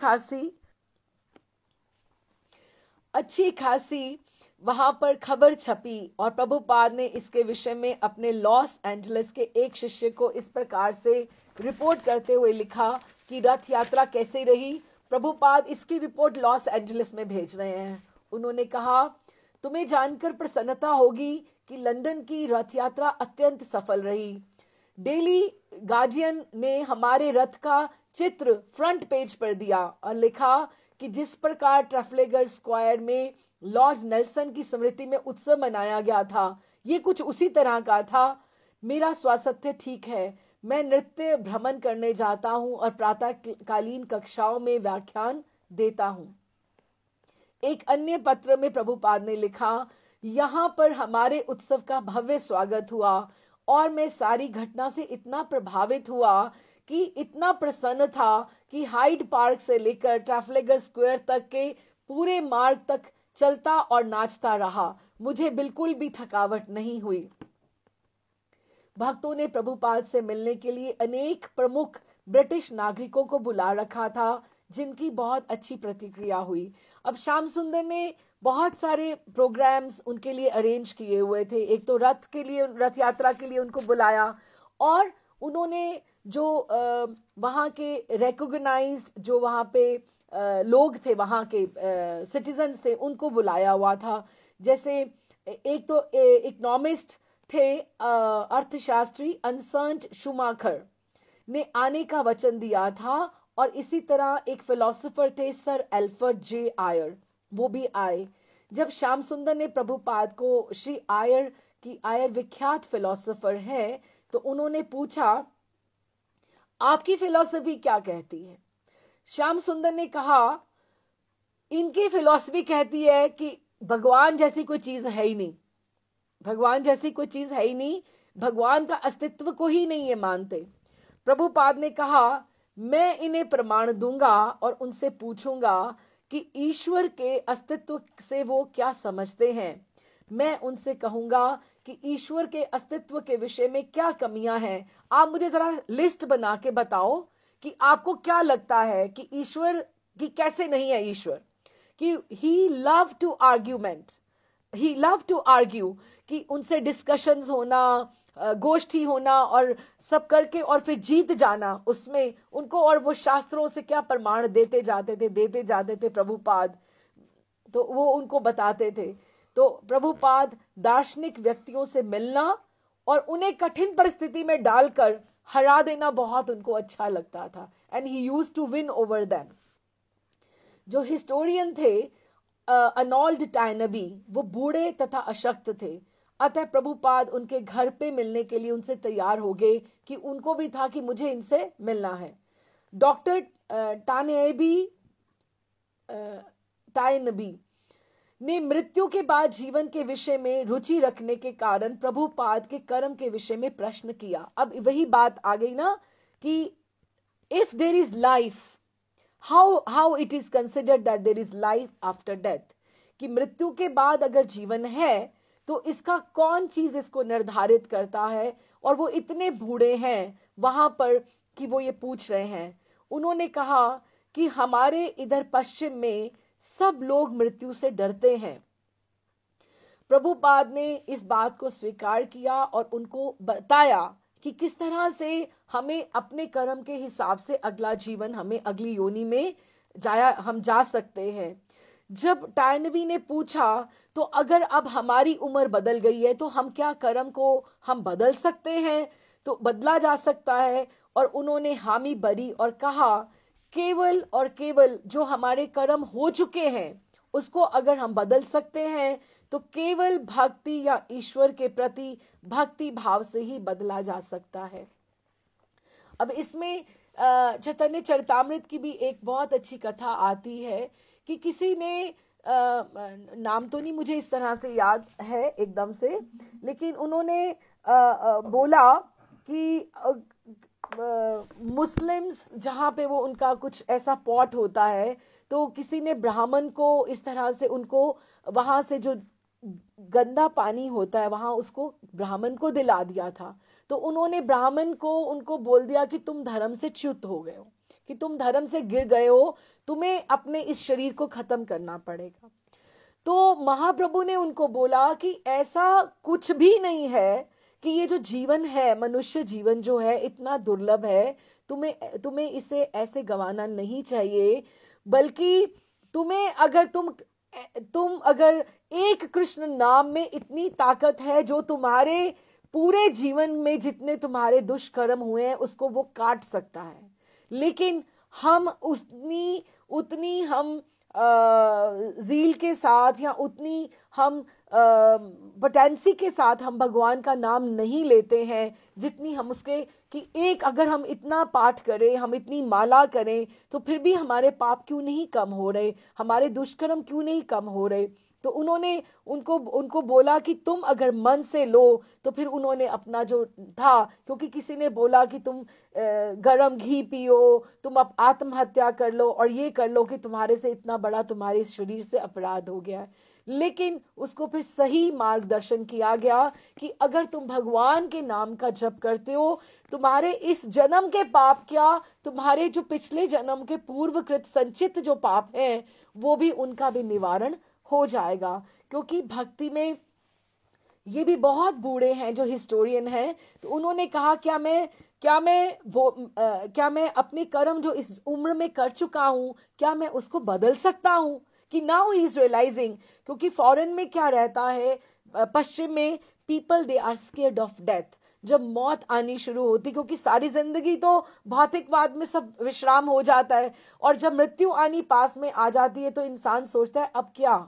खासी वहां पर खबर छपी और प्रभुपाद ने इसके विषय में अपने लॉस एंजलिस के एक शिष्य को इस प्रकार से रिपोर्ट करते हुए लिखा कि रथ यात्रा कैसे रही। प्रभुपाद इसकी रिपोर्ट लॉस एंजलिस में भेज रहे हैं। उन्होंने कहा, तुम्हें जानकर प्रसन्नता होगी कि लंदन की रथ यात्रा अत्यंत सफल रही। डेली गार्जियन ने हमारे रथ का चित्र फ्रंट पेज पर दिया और लिखा कि जिस प्रकार ट्रैफलगर स्क्वायर में लॉर्ड नेल्सन की स्मृति में उत्सव मनाया गया था, ये कुछ उसी तरह का था। मेरा स्वास्थ्य ठीक है। मैं नृत्य भ्रमण करने जाता हूं और प्रातःकालीन कक्षाओं में व्याख्यान देता हूं। एक अन्य पत्र में प्रभुपाद ने लिखा, यहाँ पर हमारे उत्सव का भव्य स्वागत हुआ और मैं सारी घटना से इतना प्रभावित हुआ कि इतना प्रसन्न था कि हाइड पार्क से लेकर ट्रैफलगर स्क्वायर तक के पूरे मार्ग तक चलता और नाचता रहा। मुझे बिल्कुल भी थकावट नहीं हुई। भक्तों ने प्रभुपाद से मिलने के लिए अनेक प्रमुख ब्रिटिश नागरिकों को बुला रखा था, जिनकी बहुत अच्छी प्रतिक्रिया हुई। अब श्याम सुंदर ने बहुत सारे प्रोग्राम्स उनके लिए अरेंज किए हुए थे। एक तो रथ यात्रा के लिए उनको बुलाया और उन्होंने जो वहाँ के रिकॉग्नाइज्ड जो वहाँ पे लोग थे, वहाँ के सिटीजन्स थे, उनको बुलाया हुआ था। जैसे एक तो इकोनॉमिस्ट थे, अर्थशास्त्री अंसर्ट शूमाकर ने आने का वचन दिया था और इसी तरह एक फिलोसोफर थे सर एल्फ्रेड जे आयर, वो भी आए। जब श्याम सुंदर ने प्रभुपाद को श्री आयर विख्यात फिलोसोफर हैं, तो उन्होंने पूछा, आपकी फिलॉसफी क्या कहती है? श्याम सुंदर ने कहा, इनकी फिलॉसफी कहती है कि भगवान जैसी कोई चीज है ही नहीं, भगवान जैसी कोई चीज है ही नहीं, भगवान का अस्तित्व को ही नहीं ये मानते। प्रभुपाद ने कहा, मैं इन्हें प्रमाण दूंगा और उनसे पूछूंगा कि ईश्वर के अस्तित्व से वो क्या समझते हैं। मैं उनसे कहूंगा कि ईश्वर के अस्तित्व के विषय में क्या कमियां हैं। आप मुझे जरा लिस्ट बना के बताओ कि आपको क्या लगता है कि ईश्वर की कैसे नहीं है ईश्वर, कि ही लव टू आर्ग्यू, कि उनसे डिस्कशंस होना, गोष्ठी होना और सब करके और फिर जीत जाना उसमें उनको, और वो शास्त्रों से क्या प्रमाण देते जाते थे प्रभुपाद, तो वो उनको बताते थे। तो प्रभुपाद दार्शनिक व्यक्तियों से मिलना और उन्हें कठिन परिस्थिति में डालकर हरा देना बहुत उनको अच्छा लगता था, and he used to win over them. जो हिस्टोरियन थे अर्नोल्ड टायनबी, वो बूढ़े तथा अशक्त थे, अतः प्रभुपाद उनके घर पे मिलने के लिए उनसे तैयार हो गए कि उनको भी था कि मुझे इनसे मिलना है। डॉक्टर टायनबी ने मृत्यु के बाद जीवन के विषय में रुचि रखने के कारण प्रभुपाद के कर्म के विषय में प्रश्न किया। अब वही बात आ गई ना कि if there is life, how it is considered that there is life after death, कि मृत्यु के बाद अगर जीवन है तो इसका कौन चीज इसको निर्धारित करता है। और वो इतने बूढ़े हैं वहां पर कि वो ये पूछ रहे हैं। उन्होंने कहा कि हमारे इधर पश्चिम में सब लोग मृत्यु से डरते हैं। प्रभुपाद ने इस बात को स्वीकार किया और उनको बताया कि किस तरह से हमें अपने कर्म के हिसाब से अगला जीवन, हमें अगली योनि में हम जा सकते हैं। जब टायनबी ने पूछा तो अगर अब हमारी उम्र बदल गई है तो हम क्या कर्म को हम बदल सकते हैं, तो बदला जा सकता है। और उन्होंने हामी भरी और कहा केवल और केवल जो हमारे कर्म हो चुके हैं उसको अगर हम बदल सकते हैं तो केवल भक्ति या ईश्वर के प्रति भक्ति भाव से ही बदला जा सकता है। अब इसमें चैतन्य चरितामृत की भी एक बहुत अच्छी कथा आती है कि किसी ने नाम तो नहीं मुझे इस तरह से याद है एकदम से, लेकिन उन्होंने बोला कि मुस्लिम्स जहाँ पे वो उनका कुछ ऐसा पॉट होता है, तो किसी ने ब्राह्मण को इस तरह से उनको वहां से जो गंदा पानी होता है वहां उसको ब्राह्मण को दिला दिया था। तो उन्होंने ब्राह्मण को उनको बोल दिया कि तुम धर्म से च्युत हो गए हो, कि तुम धर्म से गिर गए हो, तुम्हें अपने इस शरीर को खत्म करना पड़ेगा। तो महाप्रभु ने उनको बोला कि ऐसा कुछ भी नहीं है, कि ये जो जीवन है, मनुष्य जीवन जो है इतना दुर्लभ है, तुम्हें इसे ऐसे गंवाना नहीं चाहिए, बल्कि तुम्हें अगर तुम अगर एक कृष्ण नाम में इतनी ताकत है जो तुम्हारे पूरे जीवन में जितने तुम्हारे दुष्कर्म हुए हैं उसको वो काट सकता है। लेकिन हम उतनी हम जील के साथ या उतनी हम पोटेंसी के साथ हम भगवान का नाम नहीं लेते हैं जितनी हम उसके, कि एक अगर हम इतना पाठ करें, हम इतनी माला करें तो फिर भी हमारे पाप क्यों नहीं कम हो रहे, हमारे दुष्कर्म क्यों नहीं कम हो रहे। तो उन्होंने उनको बोला कि तुम अगर मन से लो, तो फिर उन्होंने अपना जो था, क्योंकि किसी ने बोला कि तुम गरम घी पियो, तुम अब आत्महत्या कर लो और ये कर लो कि तुम्हारे से इतना बड़ा तुम्हारे शरीर से अपराध हो गया। लेकिन उसको फिर सही मार्गदर्शन किया गया कि अगर तुम भगवान के नाम का जप करते हो, तुम्हारे इस जन्म के पाप क्या, तुम्हारे जो पिछले जन्म के पूर्वकृत संचित जो पाप हैं वो भी, उनका भी निवारण हो जाएगा। क्योंकि भक्ति में ये भी बहुत बूढ़े हैं जो हिस्टोरियन हैं, तो उन्होंने कहा क्या मैं अपने कर्म जो इस उम्र में कर चुका हूं, क्या मैं उसको बदल सकता हूं, कि नाउ ही इज रियलाइजिंग। क्योंकि फॉरेन में क्या रहता है, पश्चिम में people they are scared of death. जब मौत आनी शुरू होती, क्योंकि सारी जिंदगी तो भौतिकवाद में सब विश्राम हो जाता है, और जब मृत्यु आनी पास में आ जाती है तो इंसान सोचता है अब क्या,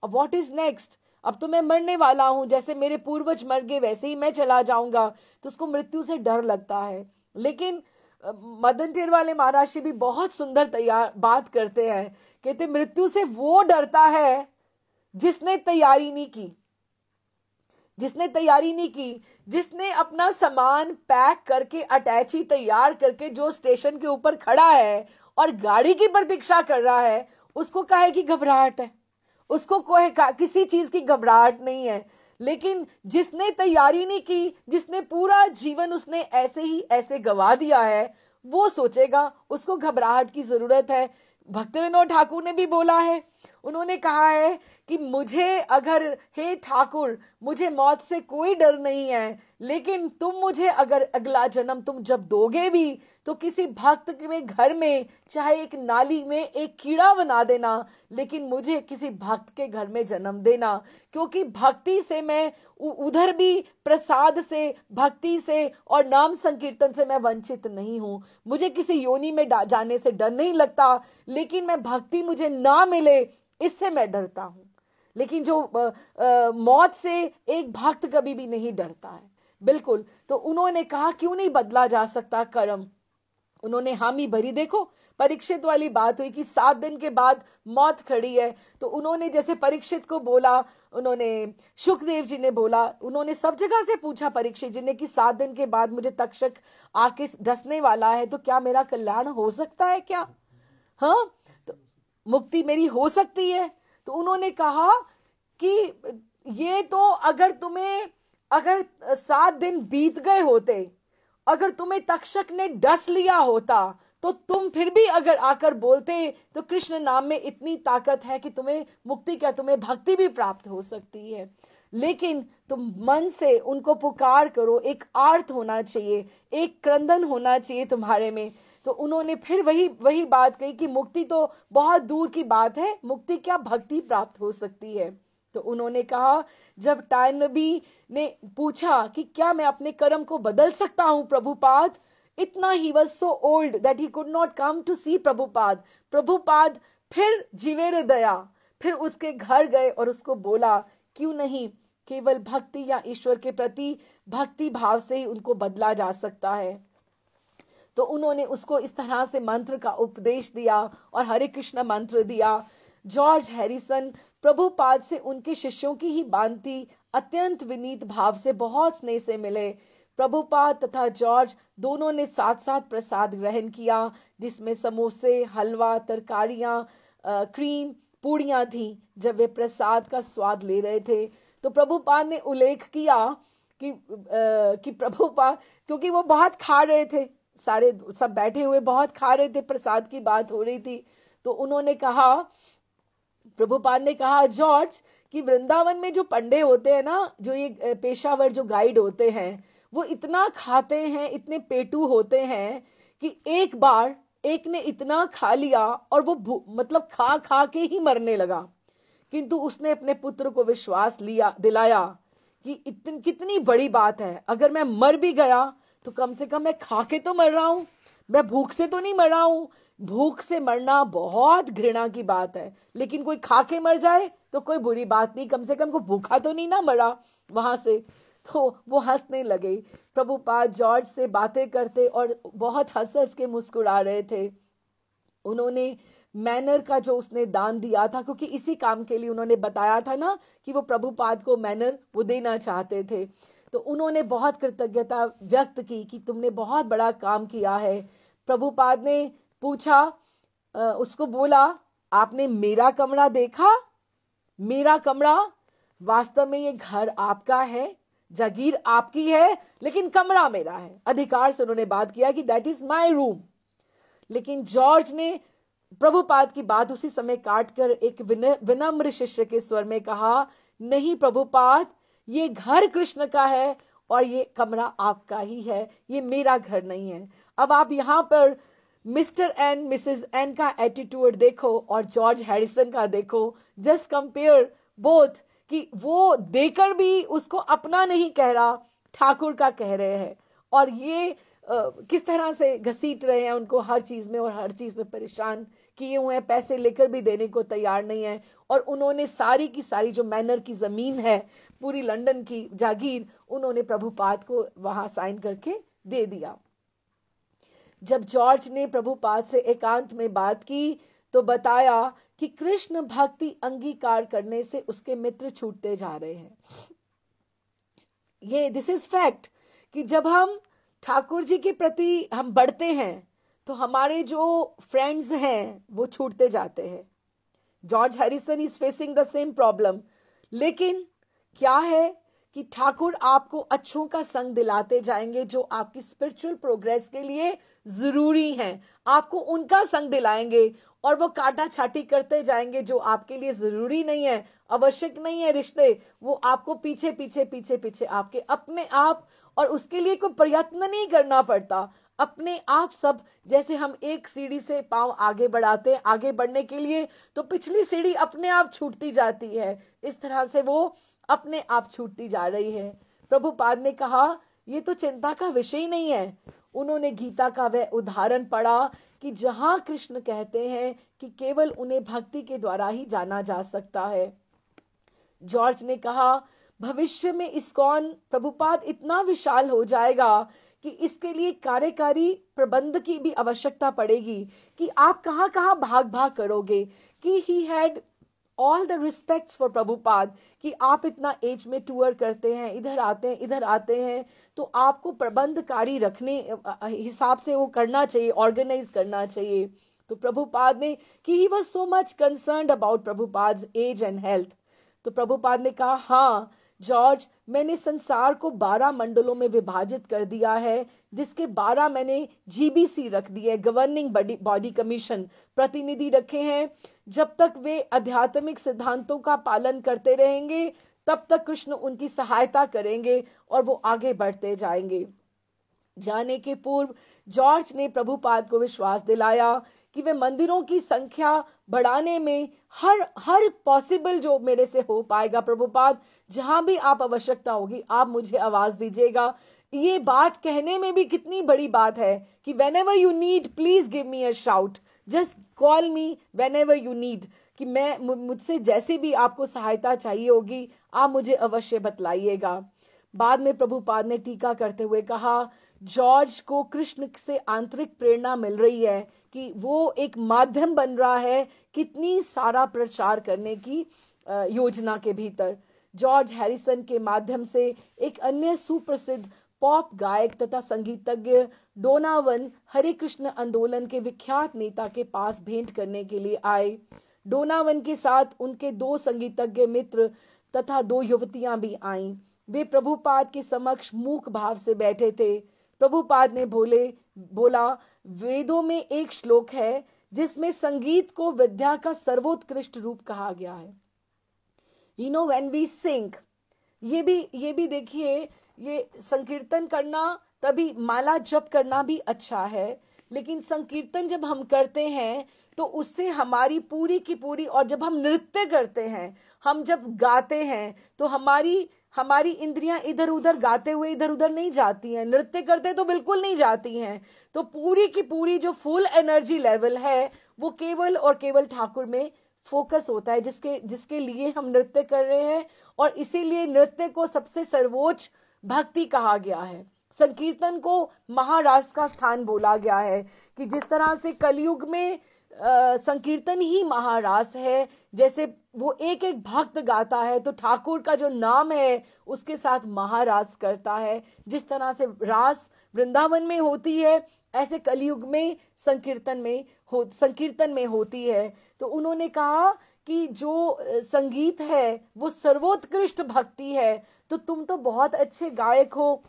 अब व्हाट इज नेक्स्ट, अब तो मैं मरने वाला हूं, जैसे मेरे पूर्वज मर गए वैसे ही मैं चला जाऊंगा। तो उसको मृत्यु से डर लगता है। लेकिन मदन टेरवाले महाराज जी भी बहुत सुंदर बात करते हैं, कहते मृत्यु से वो डरता है जिसने तैयारी नहीं की, जिसने तैयारी नहीं की, जिसने अपना सामान पैक करके अटैची तैयार करके जो स्टेशन के ऊपर खड़ा है और गाड़ी की प्रतीक्षा कर रहा है, उसको काहे की घबराहट है? उसको कोई किसी चीज की घबराहट नहीं है। लेकिन जिसने तैयारी नहीं की, जिसने पूरा जीवन उसने ऐसे ही ऐसे गवा दिया है, वो सोचेगा उसको घबराहट की जरूरत है। भक्ति विनोद ठाकुर ने भी बोला है, उन्होंने कहा है कि मुझे अगर, हे ठाकुर, मुझे मौत से कोई डर नहीं है, लेकिन तुम मुझे अगर अगला जन्म तुम जब दोगे भी तो किसी भक्त के घर में चाहे एक नाली में एक कीड़ा बना देना, लेकिन मुझे किसी भक्त के घर में जन्म देना, क्योंकि भक्ति से मैं उधर भी प्रसाद से, भक्ति से और नाम संकीर्तन से मैं वंचित नहीं हूं। मुझे किसी योनि में जाने से डर नहीं लगता, लेकिन मैं भक्ति मुझे ना मिले इससे मैं डरता हूं। लेकिन जो मौत से एक भक्त कभी भी नहीं डरता है, बिल्कुल। तो उन्होंने कहा क्यों नहीं बदला जा सकता कर्म, उन्होंने हामी भरी। देखो परीक्षित वाली बात हुई कि 7 दिन के बाद मौत खड़ी है, तो उन्होंने जैसे परीक्षित को बोला, उन्होंने सुखदेव जी ने बोला, उन्होंने सब जगह से पूछा परीक्षित जी ने कि 7 दिन के बाद मुझे तक्षक आके डसने वाला है, तो क्या मेरा कल्याण हो सकता है क्या? हाँ, तो मुक्ति मेरी हो सकती है? तो उन्होंने कहा कि ये तो अगर 7 दिन बीत गए होते, अगर तुम्हें तक्षक ने डस लिया होता, तो तुम फिर भी अगर आकर बोलते तो कृष्ण नाम में इतनी ताकत है कि तुम्हें मुक्ति क्या, तुम्हें भक्ति भी प्राप्त हो सकती है। लेकिन तुम मन से उनको पुकार करो, एक आर्त होना चाहिए, एक क्रंदन होना चाहिए तुम्हारे में। तो उन्होंने फिर वही बात कही कि मुक्ति तो बहुत दूर की बात है, मुक्ति क्या भक्ति प्राप्त हो सकती है। तो उन्होंने कहा, जब टायनबी ने पूछा कि क्या मैं अपने कर्म को बदल सकता हूं प्रभुपाद, इतना he was so old that he could not come to see Prabhupada. Prabhupada फिर जीवेर दया, फिर उसके घर गए और उसको बोला क्यों नहीं, केवल भक्ति या ईश्वर के प्रति भक्ति भाव से ही उनको बदला जा सकता है। तो उन्होंने उसको इस तरह से मंत्र का उपदेश दिया और हरे कृष्ण मंत्र दिया। जॉर्ज हैरिसन प्रभुपाद से उनके शिष्यों की ही भांति अत्यंत विनीत भाव से बहुत स्नेह से मिले। प्रभुपाद तथा जॉर्ज दोनों ने साथ साथ प्रसाद ग्रहण किया, जिसमें समोसे, हलवा, तरकारियां, क्रीम, पूड़ियां थीं। जब वे प्रसाद का स्वाद ले रहे थे तो प्रभुपाद ने उल्लेख किया कि प्रभुपाद, क्योंकि वो बहुत खा रहे थे, सारे सब बैठे हुए बहुत खा रहे थे, प्रसाद की बात हो रही थी, तो उन्होंने कहा, प्रभुपाद ने कहा जॉर्ज कि वृंदावन में जो पंडे होते हैं ना, जो ये पेशावर जो गाइड होते हैं, वो इतना खाते हैं, इतने पेटू होते हैं कि एक बार एक ने इतना खा लिया और वो मतलब खा खा के ही मरने लगा, किंतु उसने अपने पुत्र को विश्वास दिलाया कि कितनी बड़ी बात है, अगर मैं मर भी गया तो कम से कम मैं खा के तो मर रहा हूं, मैं भूख से तो नहीं मर रहा हूं। भूख से मरना बहुत घृणा की बात है, लेकिन कोई खा के मर जाए तो कोई बुरी बात नहीं, कम से कम को भूखा तो नहीं ना मरा वहां से। तो वो हंसने लगे। प्रभुपाद जॉर्ज से बातें करते और बहुत हंस हंस के मुस्कुरा रहे थे। उन्होंने मैनर का जो उसने दान दिया था, क्योंकि इसी काम के लिए उन्होंने बताया था ना कि वो प्रभुपाद को मैनर वो देना चाहते थे, तो उन्होंने बहुत कृतज्ञता व्यक्त की कि तुमने बहुत बड़ा काम किया है। प्रभुपाद ने पूछा, उसको बोला, आपने मेरा कमरा देखा? मेरा कमरा, वास्तव में ये घर आपका है, जागीर आपकी है, लेकिन कमरा मेरा है। अधिकार से उन्होंने बात किया कि दैट इज माय रूम। लेकिन जॉर्ज ने प्रभुपाद की बात उसी समय काटकर एक विनम्र शिष्य के स्वर में कहा, नहीं प्रभुपाद, ये घर कृष्ण का है और ये कमरा आपका ही है, ये मेरा घर नहीं है। अब आप यहाँ पर मिस्टर एन मिसेस एन का एटीट्यूड देखो और जॉर्ज हैरिसन का देखो, जस्ट कंपेयर बोथ, कि वो देकर भी उसको अपना नहीं कह रहा, ठाकुर का कह रहे हैं, और ये किस तरह से घसीट रहे हैं उनको हर चीज में और हर चीज में परेशान किए हुए हैं, पैसे लेकर भी देने को तैयार नहीं है। और उन्होंने सारी की सारी जो मैनर की जमीन है, पूरी लंदन की जागीर, उन्होंने प्रभुपाद को वहां साइन करके दे दिया। जब जॉर्ज ने प्रभुपाद से एकांत में बात की तो बताया कि कृष्ण भक्ति अंगीकार करने से उसके मित्र छूटते जा रहे हैं। ये दिस इज फैक्ट कि जब हम ठाकुर जी के प्रति हम बढ़ते हैं तो हमारे जो फ्रेंड्स हैं वो छूटते जाते हैं। George Harrison is facing the same problem. लेकिन क्या है कि ठाकुर आपको अच्छों का संग दिलाते जाएंगे जो आपकी स्पिरिचुअल प्रोग्रेस के लिए जरूरी हैं। आपको उनका संग दिलाएंगे और वो काटा छाटी करते जाएंगे जो आपके लिए जरूरी नहीं है, आवश्यक नहीं है रिश्ते। वो आपको पीछे पीछे पीछे पीछे आपके अपने आप, और उसके लिए कोई प्रयत्न नहीं करना पड़ता। अपने आप सब, जैसे हम एक सीढ़ी से पांव आगे बढ़ाते हैं आगे बढ़ने के लिए, तो पिछली सीढ़ी अपने आप छूटती जाती है। इस तरह से वो अपने आप छूटती जा रही है। प्रभुपाद ने कहा ये तो चिंता का विषय ही नहीं है। उन्होंने गीता का वह उदाहरण पढ़ा कि जहां कृष्ण कहते हैं कि केवल उन्हें भक्ति के द्वारा ही जाना जा सकता है। जॉर्ज ने कहा भविष्य में इस्कॉन प्रभुपाद इतना विशाल हो जाएगा कि इसके लिए कार्यकारी प्रबंध की भी आवश्यकता पड़ेगी कि आप कहां कहां भाग भाग करोगे। कि he had all the respects for Prabhupada कि आप इतना एज में टूर करते हैं, इधर आते हैं, तो आपको प्रबंधकारी रखने हिसाब से वो करना चाहिए, ऑर्गेनाइज करना चाहिए। तो प्रभुपाद ने कि he was so much concerned about Prabhupada age and health. तो प्रभुपाद ने कहा हाँ जॉर्ज, मैंने संसार को 12 मंडलों में विभाजित कर दिया है, जिसके 12 मैंने जीबीसी रख दिए, गवर्निंग बॉडी कमीशन, प्रतिनिधि रखे हैं। जब तक वे आध्यात्मिक सिद्धांतों का पालन करते रहेंगे तब तक कृष्ण उनकी सहायता करेंगे और वो आगे बढ़ते जाएंगे। जाने के पूर्व जॉर्ज ने प्रभुपाद को विश्वास दिलाया कि वे मंदिरों की संख्या बढ़ाने में हर पॉसिबल जो मेरे से हो पाएगा प्रभुपाद, जहां भी आप आवश्यकता होगी आप मुझे आवाज दीजिएगा। ये बात कहने में भी कितनी बड़ी बात है कि whenever you need please give me a shout, just call me whenever you need, कि मैं मुझसे जैसे भी आपको सहायता चाहिए होगी आप मुझे अवश्य बतलाइएगा। बाद में प्रभुपाद ने टीका करते हुए कहा जॉर्ज को कृष्ण से आंतरिक प्रेरणा मिल रही है कि वो एक माध्यम बन रहा है कितनी सारा प्रचार करने की योजना के भीतर। जॉर्ज हैरिसन के माध्यम से एक अन्य सुप्रसिद्ध पॉप गायक तथा संगीतज्ञ डोनावन हरे कृष्ण आंदोलन के विख्यात नेता के पास भेंट करने के लिए आए। डोनावन के साथ उनके 2 संगीतज्ञ मित्र तथा 2 युवतियां भी आईं। वे प्रभुपाद के समक्ष मूक भाव से बैठे थे। प्रभुपाद ने बोला वेदों में एक श्लोक है जिसमें संगीत को विद्या का सर्वोत्कृष्ट रूप कहा गया है। You know when we sing, ये भी देखिए, ये संकीर्तन करना तभी, माला जप करना भी अच्छा है, लेकिन संकीर्तन जब हम करते हैं तो उससे हमारी पूरी की पूरी, और जब हम नृत्य करते हैं, हम जब गाते हैं तो हमारी इंद्रियां इधर उधर गाते हुए इधर उधर नहीं जाती हैं, नृत्य करते तो बिल्कुल नहीं जाती हैं। तो पूरी की पूरी जो फुल एनर्जी लेवल है वो केवल और केवल ठाकुर में फोकस होता है, जिसके लिए हम नृत्य कर रहे हैं। और इसीलिए नृत्य को सबसे सर्वोच्च भक्ति कहा गया है। संकीर्तन को महारास का स्थान बोला गया है कि जिस तरह से कलयुग में संकीर्तन ही महारास है, जैसे वो एक एक भक्त गाता है तो ठाकुर का जो नाम है उसके साथ महारास करता है। जिस तरह से रास वृंदावन में होती है ऐसे कलयुग में संकीर्तन में होती है। तो उन्होंने कहा कि जो संगीत है वो सर्वोत्कृष्ट भक्ति है। तो तुम तो बहुत अच्छे गायक हो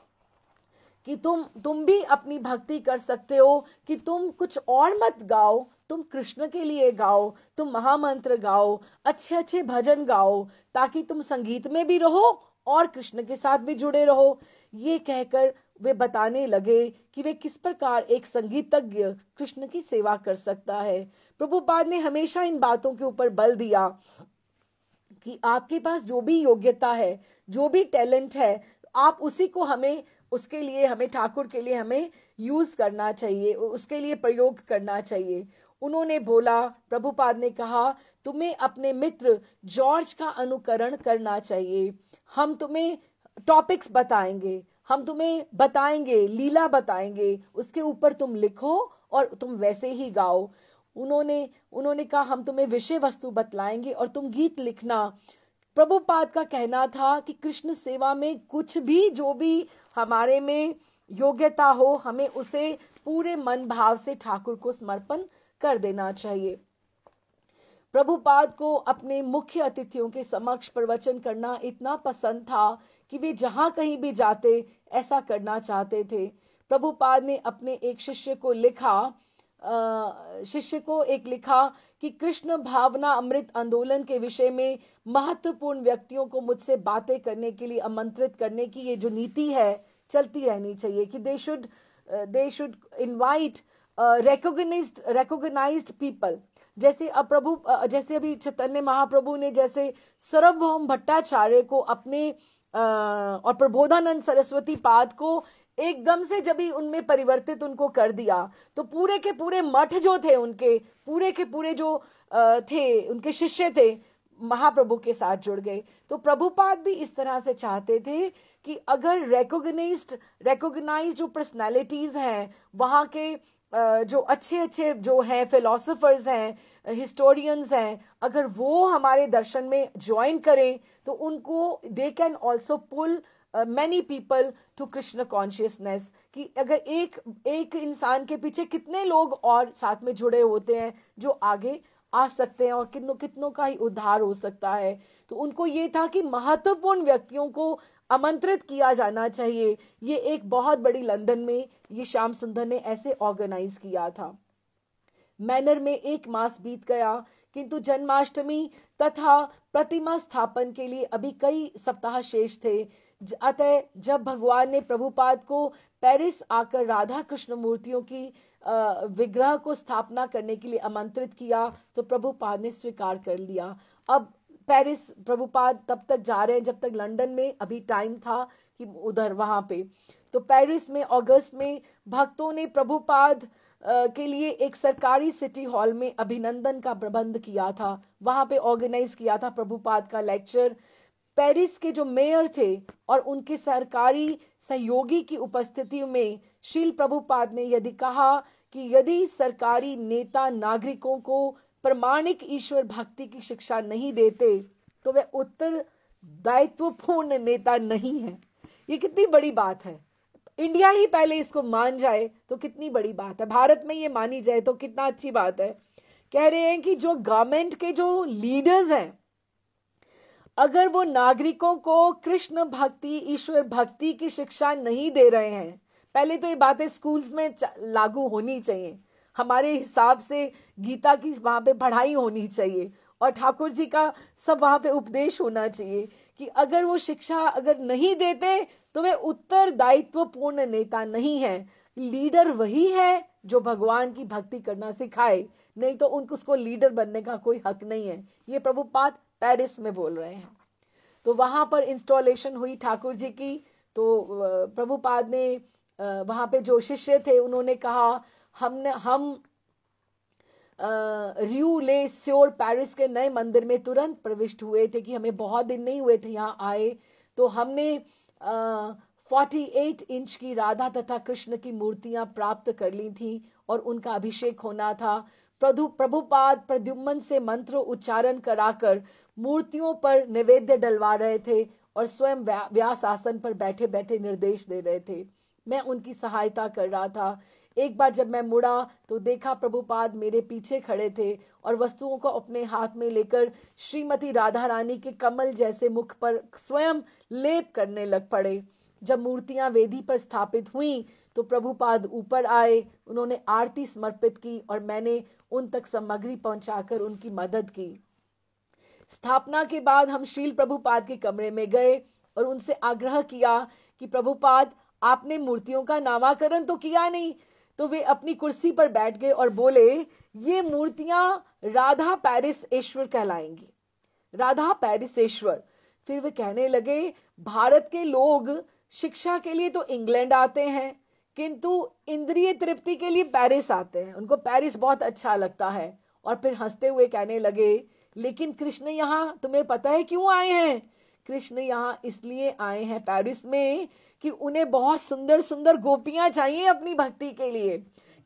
कि तुम भी अपनी भक्ति कर सकते हो कि तुम कुछ और मत गाओ, तुम कृष्ण के लिए गाओ, तुम महामंत्र गाओ, अच्छे अच्छे भजन गाओ, ताकि तुम संगीत में भी रहो और कृष्ण के साथ भी जुड़े रहो। ये कहकर वे बताने लगे कि वे किस प्रकार एक संगीतज्ञ कृष्ण की सेवा कर सकता है। प्रभुपाद ने हमेशा इन बातों के ऊपर बल दिया कि आपके पास जो भी योग्यता है, जो भी टैलेंट है, आप उसी को उसके लिए हमें ठाकुर के लिए हमें यूज करना चाहिए, उसके लिए प्रयोग करना चाहिए। उन्होंने बोला, प्रभुपाद ने कहा तुम्हें अपने मित्र जॉर्ज का अनुकरण करना चाहिए। हम तुम्हें टॉपिक्स बताएंगे, हम तुम्हें बताएंगे, लीला बताएंगे, उसके ऊपर तुम लिखो और तुम वैसे ही गाओ। उन्होंने कहा हम तुम्हें विषय वस्तु बतलाएंगे और तुम गीत लिखना। प्रभुपाद का कहना था कि कृष्ण सेवा में कुछ भी, जो भी हमारे में योग्यता हो, हमें उसे पूरे मन भाव से ठाकुर को समर्पण कर देना चाहिए। प्रभुपाद को अपने मुख्य अतिथियों के समक्ष प्रवचन करना इतना पसंद था कि वे जहां कहीं भी जाते ऐसा करना चाहते थे। प्रभुपाद ने अपने एक शिष्य को लिखा कि कृष्ण भावना अमृत आंदोलन के विषय में महत्वपूर्ण व्यक्तियों को मुझसे बातें करने के लिए आमंत्रित करने की ये जो नीति है चलती रहनी चाहिए कि they should invite recognized people। जैसे जैसे अभी चैतन्य महाप्रभु ने जैसे सार्वभौम भट्टाचार्य को अपने और प्रबोधानंद सरस्वती पाद को एकदम से जब ही उनमें परिवर्तित उनको कर दिया, तो पूरे के पूरे मठ जो थे उनके, पूरे के पूरे जो थे उनके शिष्य थे, महाप्रभु के साथ जुड़ गए। तो प्रभुपाद भी इस तरह से चाहते थे कि अगर रिकॉग्नाइज्ड जो पर्सनालिटीज हैं, वहाँ के जो अच्छे जो हैं फिलोसोफर्स हैं, हिस्टोरियंस हैं, अगर वो हमारे दर्शन में ज्वाइन करें तो उनको they can also pull many people to Krishna consciousness. कि अगर एक इंसान के पीछे कितने लोग और साथ में जुड़े होते हैं जो आगे आ सकते हैं और कितनों का ही उद्धार हो सकता है। तो उनको ये था कि महत्वपूर्ण व्यक्तियों को आमंत्रित किया जाना चाहिए। ये एक बहुत बड़ी लंदन में ये श्याम सुंदर ने ऐसे ऑर्गेनाइज किया था। मैनर में 1 मास बीत गया, किंतु जन्माष्टमी तथा प्रतिमा स्थापन के लिए अभी कई सप्ताह शेष थे। अतः जब भगवान ने प्रभुपाद को पेरिस आकर राधा कृष्ण मूर्तियों की विग्रह को स्थापना करने के लिए आमंत्रित किया, तो प्रभुपाद ने स्वीकार कर लिया। अब पेरिस प्रभुपाद तब तक जा रहे हैं जब तक लंदन में अभी टाइम था कि उधर वहां पे। तो पेरिस में अगस्त में भक्तों ने प्रभुपाद के लिए एक सरकारी सिटी हॉल में अभिनंदन का प्रबंध किया था। वहां पे ऑर्गेनाइज किया था प्रभुपाद का लेक्चर। पेरिस के जो मेयर थे और उनके सरकारी सहयोगी की उपस्थिति में श्रील प्रभुपाद ने यदि कहा कि यदि सरकारी नेता नागरिकों को प्रमाणिक ईश्वर भक्ति की शिक्षा नहीं देते तो वे उत्तरदायित्वपूर्ण नेता नहीं है। ये कितनी बड़ी बात है। इंडिया ही पहले इसको मान जाए तो कितनी बड़ी बात है, भारत में ये मानी जाए तो कितना अच्छी बात है। कह रहे हैं कि जो गवर्नमेंट के जो लीडर्स हैं, अगर वो नागरिकों को कृष्ण भक्ति, ईश्वर भक्ति की शिक्षा नहीं दे रहे हैं, पहले तो ये बातें स्कूल्स में लागू होनी चाहिए। हमारे हिसाब से गीता की वहां पे पढ़ाई होनी चाहिए और ठाकुर जी का सब वहां पे उपदेश होना चाहिए कि अगर वो शिक्षा अगर नहीं देते तो वे उत्तरदायित्वपूर्ण नेता नहीं है। लीडर वही है जो भगवान की भक्ति करना सिखाए, नहीं तो उसको लीडर बनने का कोई हक नहीं है। ये प्रभुपाद पेरिस में बोल रहे हैं। तो वहां पर इंस्टॉलेशन हुई ठाकुर जी की। तो प्रभुपाद ने वहां पे जो शिष्य थे उन्होंने कहा हम रियू ले स्योर पेरिस के नए मंदिर में तुरंत प्रविष्ट हुए थे कि हमें बहुत दिन नहीं हुए थे यहाँ आए। तो हमने 48 इंच की राधा तथा कृष्ण की मूर्तियां प्राप्त कर ली थी और उनका अभिषेक होना था। प्रभुपाद प्रद्युम्न से मंत्र उच्चारण कराकर मूर्तियों पर नैवेद्य डलवा रहे थे और स्वयं व्यास आसन पर बैठे बैठे निर्देश दे रहे थे। मैं उनकी सहायता कर रहा था। एक बार जब मैं मुड़ा तो देखा प्रभुपाद मेरे पीछे खड़े थे और वस्तुओं को अपने हाथ में लेकर श्रीमती राधा रानी के कमल जैसे मुख पर स्वयं लेप करने लग पड़े। जब मूर्तियां वेदी पर स्थापित हुई तो प्रभुपाद ऊपर आए, उन्होंने आरती समर्पित की और मैंने उन तक सामग्री पहुंचाकर उनकी मदद की। स्थापना के बाद हम श्रील प्रभुपाद के कमरे में गए और उनसे आग्रह किया कि प्रभुपाद आपने मूर्तियों का नामाकरण तो किया नहीं। तो वे अपनी कुर्सी पर बैठ गए और बोले, ये मूर्तियां राधा पैरिसेश्वर कहलाएंगी, राधा पैरिसेश्वर। फिर वे कहने लगे, भारत के लोग शिक्षा के लिए तो इंग्लैंड आते हैं किंतु इंद्रिय तृप्ति के लिए पेरिस आते हैं, उनको पेरिस बहुत अच्छा लगता है। और फिर हंसते हुए कहने लगे, लेकिन कृष्ण यहाँ तुम्हें पता है क्यों आए हैं? कृष्ण यहाँ इसलिए आए हैं पेरिस में कि उन्हें बहुत सुंदर सुंदर गोपियां चाहिए अपनी भक्ति के लिए,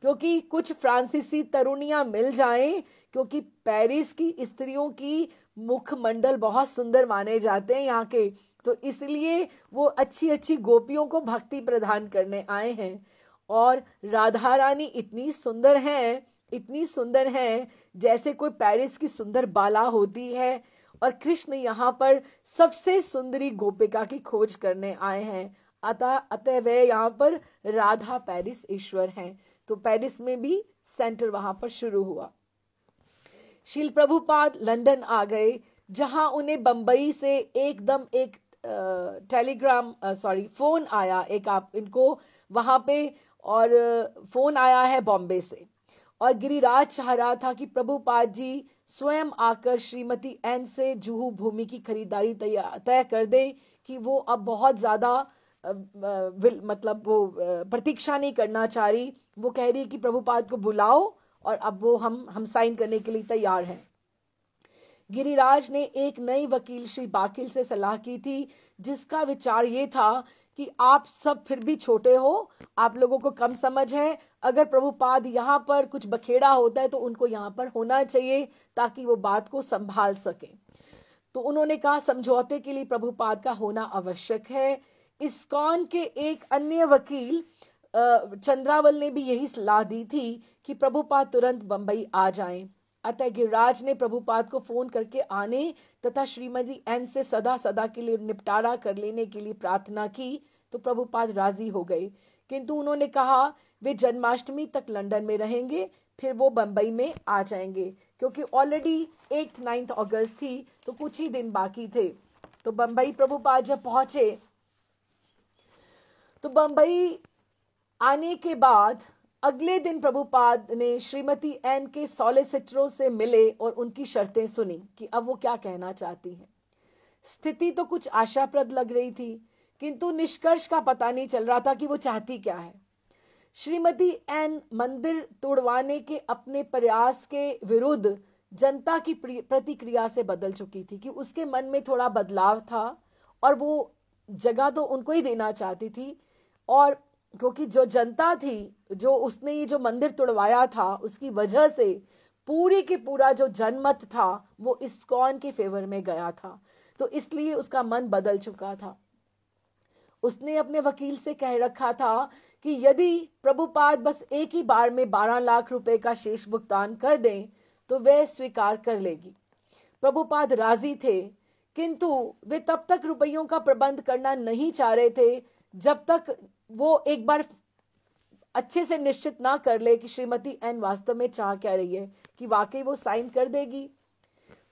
क्योंकि कुछ फ्रांसीसी तरुणियां मिल जाएं, क्योंकि पेरिस की स्त्रियों की मुखमंडल बहुत सुंदर माने जाते हैं यहाँ के, तो इसलिए वो अच्छी अच्छी गोपियों को भक्ति प्रदान करने आए हैं। और राधा रानी इतनी सुंदर हैं, इतनी सुंदर हैं, जैसे कोई पेरिस की सुंदर बाला होती है। और कृष्ण यहाँ पर सबसे सुंदरी गोपिका की खोज करने आए हैं। अतः वे यहाँ पर राधा पेरिस ईश्वर हैं। तो पेरिस में भी सेंटर वहां पर शुरू हुआ। शील प्रभुपाद लंदन आ गए, जहां उन्हें बंबई से एकदम एक फोन आया एक आप इनको वहां पे, और फोन आया है बॉम्बे से। और गिरिराज चाह रहा था कि प्रभुपाद जी स्वयं आकर श्रीमती एन से जुहू भूमि की खरीदारी तय कर दे, कि वो अब बहुत ज्यादा मतलब वो प्रतीक्षा नहीं करना चाह रही। वो कह रही कि प्रभुपाद को बुलाओ, और अब वो हम साइन करने के लिए तैयार हैं। गिरिराज ने एक नई वकील श्री बाकिल से सलाह की थी, जिसका विचार ये था कि आप सब फिर भी छोटे हो, आप लोगों को कम समझ है, अगर प्रभुपाद यहाँ पर कुछ बखेड़ा होता है तो उनको यहाँ पर होना चाहिए, ताकि वो बात को संभाल सके। तो उन्होंने कहा समझौते के लिए प्रभुपाद का होना आवश्यक है। इस्कॉन के एक अन्य वकील चंद्रावल ने भी यही सलाह दी थी कि प्रभुपाद तुरंत बंबई आ जाएं। अतः गिरिराज ने प्रभुपाद को फोन करके आने तथा श्रीमती एन से सदा सदा के लिए निपटारा कर लेने के लिए प्रार्थना की। तो प्रभुपाद राजी हो गए, किंतु उन्होंने कहा वे जन्माष्टमी तक लंदन में रहेंगे, फिर वो बंबई में आ जाएंगे, क्योंकि ऑलरेडी 8-9 अगस्त थी, तो कुछ ही दिन बाकी थे। तो बंबई प्रभुपाद जब पहुंचे, तो बंबई आने के बाद अगले दिन प्रभुपाद ने श्रीमती एन के सॉलिसिटरों से मिले और उनकी शर्तें सुनी कि अब वो क्या कहना चाहती हैं। स्थिति तो कुछ आशाप्रद लग रही थी, किंतु निष्कर्ष का पता नहीं चल रहा था कि वो चाहती क्या है। श्रीमती एन मंदिर तोड़वाने के अपने प्रयास के विरुद्ध जनता की प्रतिक्रिया से बदल चुकी थी, कि उसके मन में थोड़ा बदलाव था और वो जगह तो उनको ही देना चाहती थी। और क्योंकि जो जनता थी, जो उसने ये जो मंदिर तोड़वाया था, उसकी वजह से पूरी के पूरा जो जनमत था वो इस्कॉन के फेवर में गया था, तो इसलिए उसका मन बदल चुका था। उसने अपने वकील से कह रखा था कि यदि प्रभुपाद बस एक ही बार में 12 लाख रुपए का शेष भुगतान कर दें तो वह स्वीकार कर लेगी। प्रभुपाद राजी थे, किंतु वे तब तक रुपयों का प्रबंध करना नहीं चाह रहे थे जब तक वो एक बार अच्छे से निश्चित ना कर ले कि श्रीमती एन वास्तव में चाह क्या रही है, कि वाकई वो साइन कर देगी।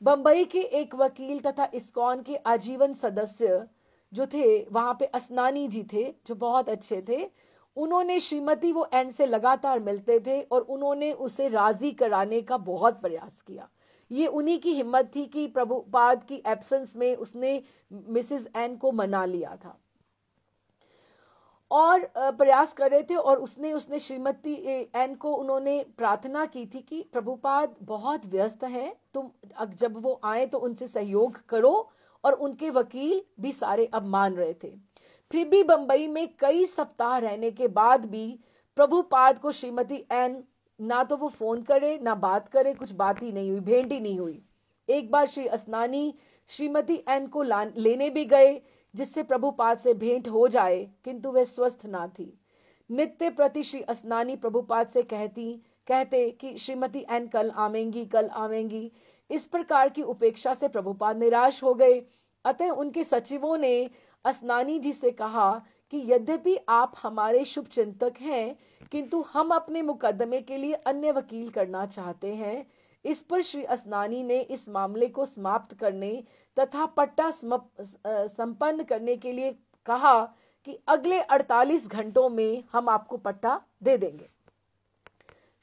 बंबई के एक वकील तथा इस्कॉन के आजीवन सदस्य जो थे वहां पे, असनानी जी थे, जो बहुत अच्छे थे। उन्होंने श्रीमती वो एन से लगातार मिलते थे और उन्होंने उसे राजी कराने का बहुत प्रयास किया। ये उन्हीं की हिम्मत थी कि प्रभुपाद की एब्सेंस में उसने मिसेस एन को मना लिया था और प्रयास कर रहे थे। और उसने श्रीमती एन को उन्होंने प्रार्थना की थी कि प्रभुपाद बहुत व्यस्त हैं, तुम जब वो आए तो उनसे सहयोग करो। और उनके वकील भी सारे अब मान रहे थे। फिर भी बंबई में कई सप्ताह रहने के बाद भी प्रभुपाद को श्रीमती एन ना तो वो फोन करे ना बात करे, कुछ बात ही नहीं हुई, भेंट ही नहीं हुई। एक बार श्री असनानी श्रीमती एन को लेने भी गए जिससे प्रभुपाद से भेंट हो जाए, किंतु वे स्वस्थ ना थी। नित्य प्रति श्री असनानी प्रभुपाद से कहते कि श्रीमती एन कल आवेंगी। इस प्रकार की उपेक्षा से प्रभुपाद निराश हो गए। अतः उनके सचिवों ने असनानी जी से कहा कि यद्यपि आप हमारे शुभ चिंतक हैं, किंतु हम अपने मुकदमे के लिए अन्य वकील करना चाहते हैं। इस पर श्री असनानी ने इस मामले को समाप्त करने तथा पट्टा संपन्न करने के लिए कहा कि अगले 48 घंटों में हम आपको पट्टा दे देंगे।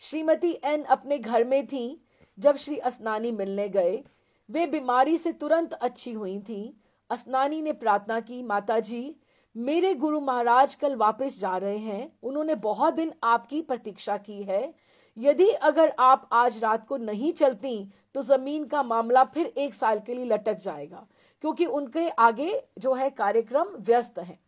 श्रीमती एन अपने घर में थी जब श्री असनानी मिलने गए। वे बीमारी से तुरंत अच्छी हुई थीं। असनानी ने प्रार्थना की, माता जी, मेरे गुरु महाराज कल वापस जा रहे हैं। उन्होंने बहुत दिन आपकी प्रतीक्षा की है। यदि अगर आप आज रात को नहीं चलती तो जमीन का मामला फिर 1 साल के लिए लटक जाएगा, क्योंकि उनके आगे जो है कार्यक्रम व्यस्त है।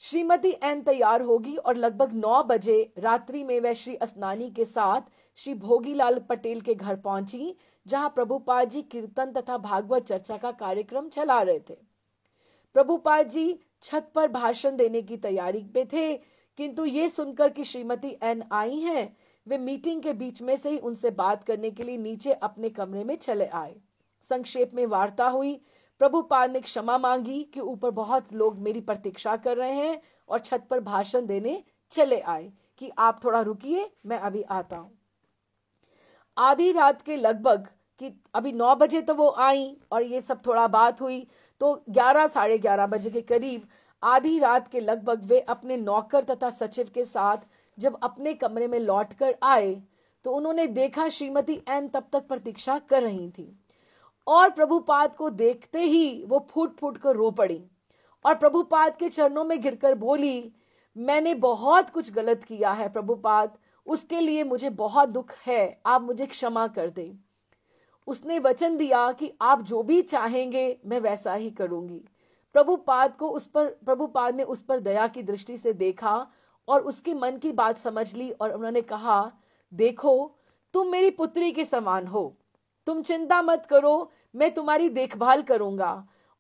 श्रीमती एन तैयार होगी और लगभग 9 बजे रात्रि में वह श्री असनानी के साथ श्री भोगीलाल पटेल के घर पहुंची, जहां प्रभुपाद जी कीर्तन तथा भागवत चर्चा का कार्यक्रम चला रहे थे। प्रभुपाद जी छत पर भाषण देने की तैयारी पे थे, किंतु ये सुनकर कि श्रीमती एन आई हैं, वे मीटिंग के बीच में से ही उनसे बात करने के लिए नीचे अपने कमरे में चले आए। संक्षेप में वार्ता हुई। प्रभुपाद ने क्षमा मांगी कि ऊपर बहुत लोग मेरी प्रतीक्षा कर रहे हैं और छत पर भाषण देने चले आए, कि आप थोड़ा रुकिए, मैं अभी आता हूं। आधी रात के लगभग, कि अभी 9 बजे तो वो आई और ये सब थोड़ा बात हुई, तो 11 साढ़े 11 बजे के करीब, आधी रात के लगभग वे अपने नौकर तथा सचिव के साथ जब अपने कमरे में लौटकर आए तो उन्होंने देखा श्रीमती एन तब तक प्रतीक्षा कर रही थी और प्रभुपाद को देखते ही वो फूट फूट कर रो पड़ी और प्रभुपाद के चरणों में गिरकर बोली, मैंने बहुत कुछ गलत किया है प्रभुपाद, उसके लिए मुझे बहुत दुख है, आप मुझे क्षमा कर दें। उसने वचन दिया कि आप जो भी चाहेंगे मैं वैसा ही करूंगी। प्रभुपाद ने उस पर दया की दृष्टि से देखा और उसके मन की बात समझ ली और उन्होंने कहा, देखो तुम मेरी पुत्री के समान हो, तुम चिंता मत करो, मैं तुम्हारी देखभाल करूंगा।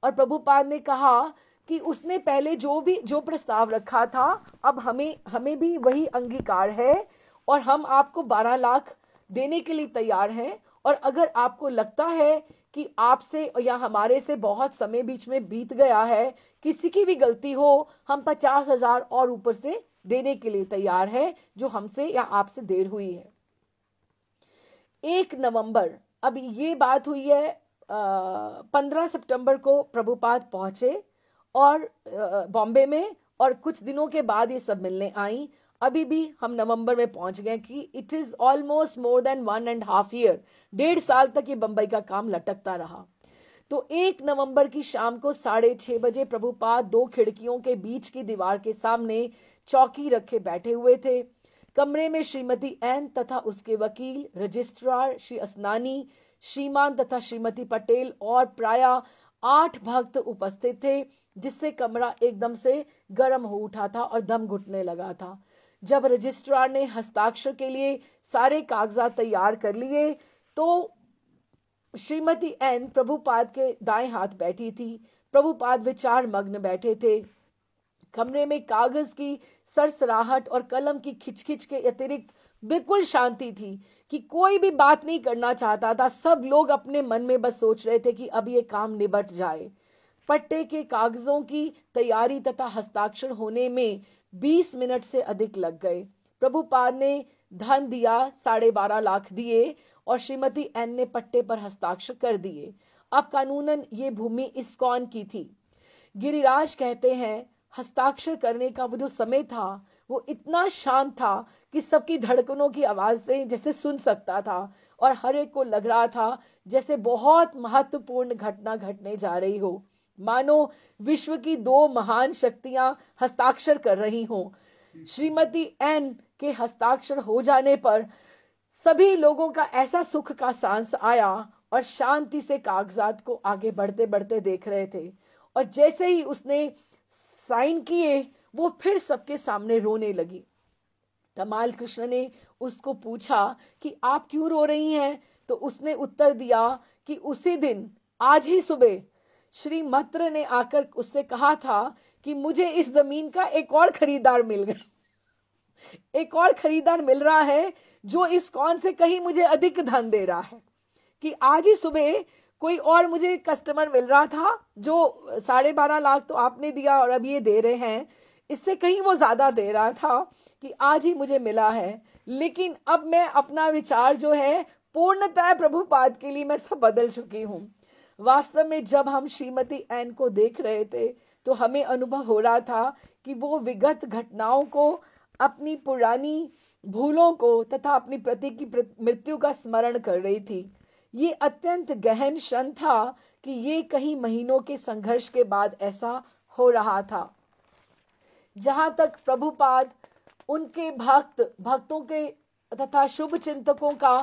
और प्रभुपाद ने कहा कि उसने पहले जो प्रस्ताव रखा था, अब हमें भी वही अंगीकार है और हम आपको 12 लाख देने के लिए तैयार हैं, और अगर आपको लगता है कि आपसे या हमारे से बहुत समय बीच में बीत गया है, किसी की भी गलती हो, हम 50,000 और ऊपर से देने के लिए तैयार है जो हमसे या आपसे देर हुई है। 1 नवंबर, अभी ये बात हुई है, 15 सितंबर को प्रभुपाद पहुंचे और बॉम्बे में, और कुछ दिनों के बाद ये सब मिलने आई। अभी भी हम नवंबर में पहुंच गए कि it is almost more than 1.5 year, 1.5 साल तक ये बंबई का काम लटकता रहा। तो 1 नवंबर की शाम को 6:30 बजे प्रभुपाद 2 खिड़कियों के बीच की दीवार के सामने चौकी रखे बैठे हुए थे। कमरे में श्रीमती एन तथा उसके वकील, रजिस्ट्रार श्री असनानी, श्रीमान तथा श्रीमती पटेल और प्राय 8 भक्त उपस्थित थे, जिससे कमरा एकदम से गर्म हो उठा था और दम घुटने लगा था। जब रजिस्ट्रार ने हस्ताक्षर के लिए सारे कागजात तैयार कर लिए तो श्रीमती एन प्रभुपाद के दाएं हाथ बैठी थी। प्रभुपाद विचार मग्न बैठे थे। कमरे में कागज की सरसराहट और कलम की खिचखिच के अतिरिक्त बिल्कुल शांति थी कि कोई भी बात नहीं करना चाहता था। सब लोग अपने मन में बस सोच रहे थे कि अब ये काम निबट जाए। पट्टे के कागजों की तैयारी तथा हस्ताक्षर होने में 20 मिनट से अधिक लग गए। प्रभुपाद ने धन दिया, 12.5 लाख दिए और श्रीमती एन ने पट्टे पर हस्ताक्षर कर दिए। अब कानूनन ये भूमि इस्कॉन की थी। गिरिराज कहते हैं, हस्ताक्षर करने का वो जो समय था वो इतना शांत था कि सबकी धड़कनों की आवाज से जैसे सुन सकता था और हर एक को लग रहा था जैसे बहुत महत्वपूर्ण घटना घटने जा रही हो, मानो विश्व की 2 महान शक्तियां हस्ताक्षर कर रही हों। श्रीमती एन के हस्ताक्षर हो जाने पर सभी लोगों का ऐसा सुख का सांस आया और शांति से कागजात को आगे बढ़ते बढ़ते देख रहे थे। और जैसे ही उसने साइन किए वो फिर सबके सामने रोने लगी। तमाल कृष्ण ने उसको पूछा कि आप क्यों रो रही हैं? तो उसने उत्तर दिया कि उसी दिन आज ही सुबह श्री मत्र ने आकर उससे कहा था कि मुझे इस जमीन का एक और खरीदार मिल गया, एक और खरीदार मिल रहा है जो इस्कॉन से कहीं मुझे अधिक धन दे रहा है। कि आज ही सुबह कोई और मुझे कस्टमर मिल रहा था जो 12.5 लाख तो आपने दिया और अब ये दे रहे हैं, इससे कहीं वो ज्यादा दे रहा था कि आज ही मुझे मिला है। लेकिन अब मैं अपना विचार जो है पूर्णतः प्रभुपाद के लिए मैं सब बदल चुकी हूँ। वास्तव में जब हम श्रीमती एन को देख रहे थे तो हमें अनुभव हो रहा था कि वो विगत घटनाओं को, अपनी पुरानी भूलों को तथा अपनी पति की मृत्यु का स्मरण कर रही थी। ये अत्यंत गहन क्षण था कि ये कई महीनों के संघर्ष के बाद ऐसा हो रहा था। जहां तक प्रभुपाद, उनके भक्तों के तथा शुभ चिंतकों का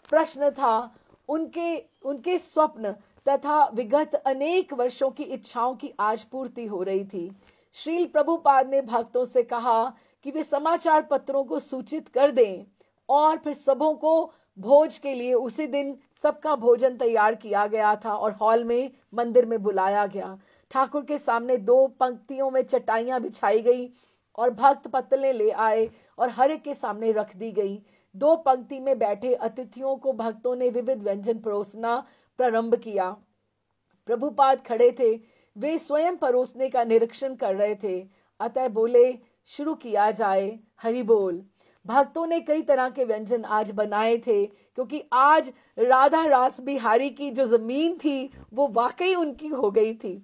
प्रश्न था, उनके स्वप्न तथा विगत अनेक वर्षों की इच्छाओं की आज पूर्ति हो रही थी। श्रील प्रभुपाद ने भक्तों से कहा कि वे समाचार पत्रों को सूचित कर दें और फिर सबों को भोज के लिए उसी दिन सबका भोजन तैयार किया गया था और हॉल में मंदिर में बुलाया गया। ठाकुर के सामने 2 पंक्तियों में चटाइयां बिछाई गई और भक्त पत्तलें ले आए और हर एक के सामने रख दी गई। 2 पंक्ति में बैठे अतिथियों को भक्तों ने विविध व्यंजन परोसना प्रारंभ किया। प्रभुपाद खड़े थे, वे स्वयं परोसने का निरीक्षण कर रहे थे। अतः बोले, शुरू किया जाए, हरि बोल। भक्तों ने कई तरह के व्यंजन आज बनाए थे, क्योंकि आज राधा रास बिहारी की जो जमीन थी वो वाकई उनकी हो गई थी,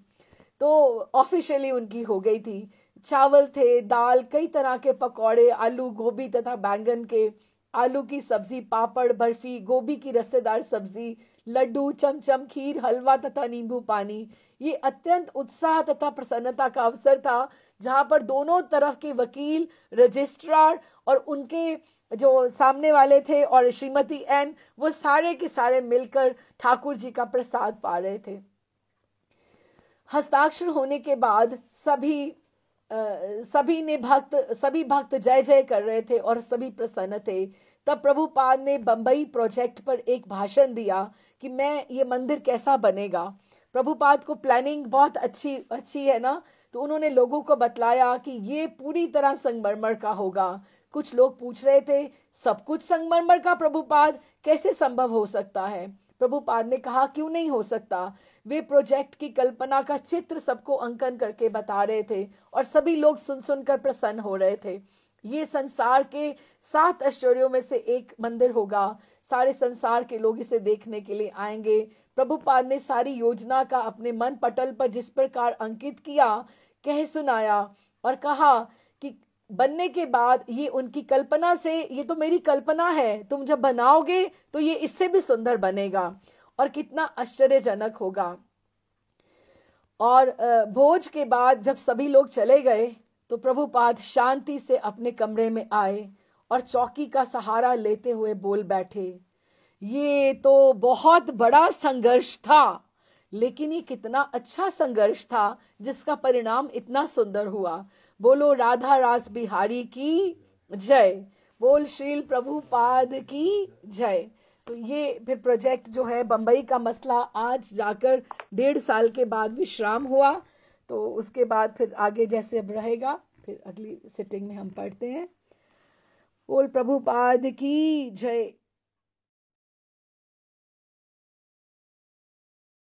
तो ऑफिशियली उनकी हो गई थी। चावल थे, दाल, कई तरह के पकौड़े, आलू, गोभी तथा बैंगन के, आलू की सब्जी, पापड़, बर्फी, गोभी की रसेदार सब्जी, लड्डू, चमचम, खीर, हलवा तथा नींबू पानी। ये अत्यंत उत्साह तथा प्रसन्नता का अवसर था, जहां पर दोनों तरफ के वकील, रजिस्ट्रार और उनके जो सामने वाले थे और श्रीमती एन, वो सारे के सारे मिलकर ठाकुर जी का प्रसाद पा रहे थे। हस्ताक्षर होने के बाद सभी भक्त जय जय कर रहे थे और सभी प्रसन्न थे। तब प्रभुपाद ने बंबई प्रोजेक्ट पर एक भाषण दिया कि मैं ये मंदिर कैसा बनेगा। प्रभुपाद को प्लानिंग बहुत अच्छी है ना, तो उन्होंने लोगों को बतलाया कि ये पूरी तरह संगमरमर का होगा। कुछ लोग पूछ रहे थे, सब कुछ संगमरमर का प्रभुपाद, कैसे संभव हो सकता है? प्रभुपाद ने कहा, क्यों नहीं हो सकता। वे प्रोजेक्ट की कल्पना का चित्र सबको अंकन करके बता रहे थे और सभी लोग सुन सुनकर प्रसन्न हो रहे थे। ये संसार के 7 आश्चर्यों में से एक मंदिर होगा। सारे संसार के लोग इसे देखने के लिए आएंगे। प्रभुपाद ने सारी योजना का अपने मन पटल पर जिस प्रकार अंकित किया, कह सुनाया और कहा कि बनने के बाद ये उनकी कल्पना से, ये तो मेरी कल्पना है, तुम जब बनाओगे तो ये इससे भी सुंदर बनेगा और कितना आश्चर्यजनक होगा। और भोज के बाद जब सभी लोग चले गए तो प्रभुपाद शांति से अपने कमरे में आए और चौकी का सहारा लेते हुए बोल बैठे, ये तो बहुत बड़ा संघर्ष था, लेकिन ये कितना अच्छा संघर्ष था जिसका परिणाम इतना सुंदर हुआ। बोलो राधा रास बिहारी की जय, बोल श्रील प्रभुपाद की जय। तो ये फिर प्रोजेक्ट जो है बंबई का मसला आज जाकर 1.5 साल के बाद विश्राम हुआ। तो उसके बाद फिर आगे जैसे अब रहेगा, फिर अगली सिटिंग में हम पढ़ते हैं। बोल प्रभुपाद की जय।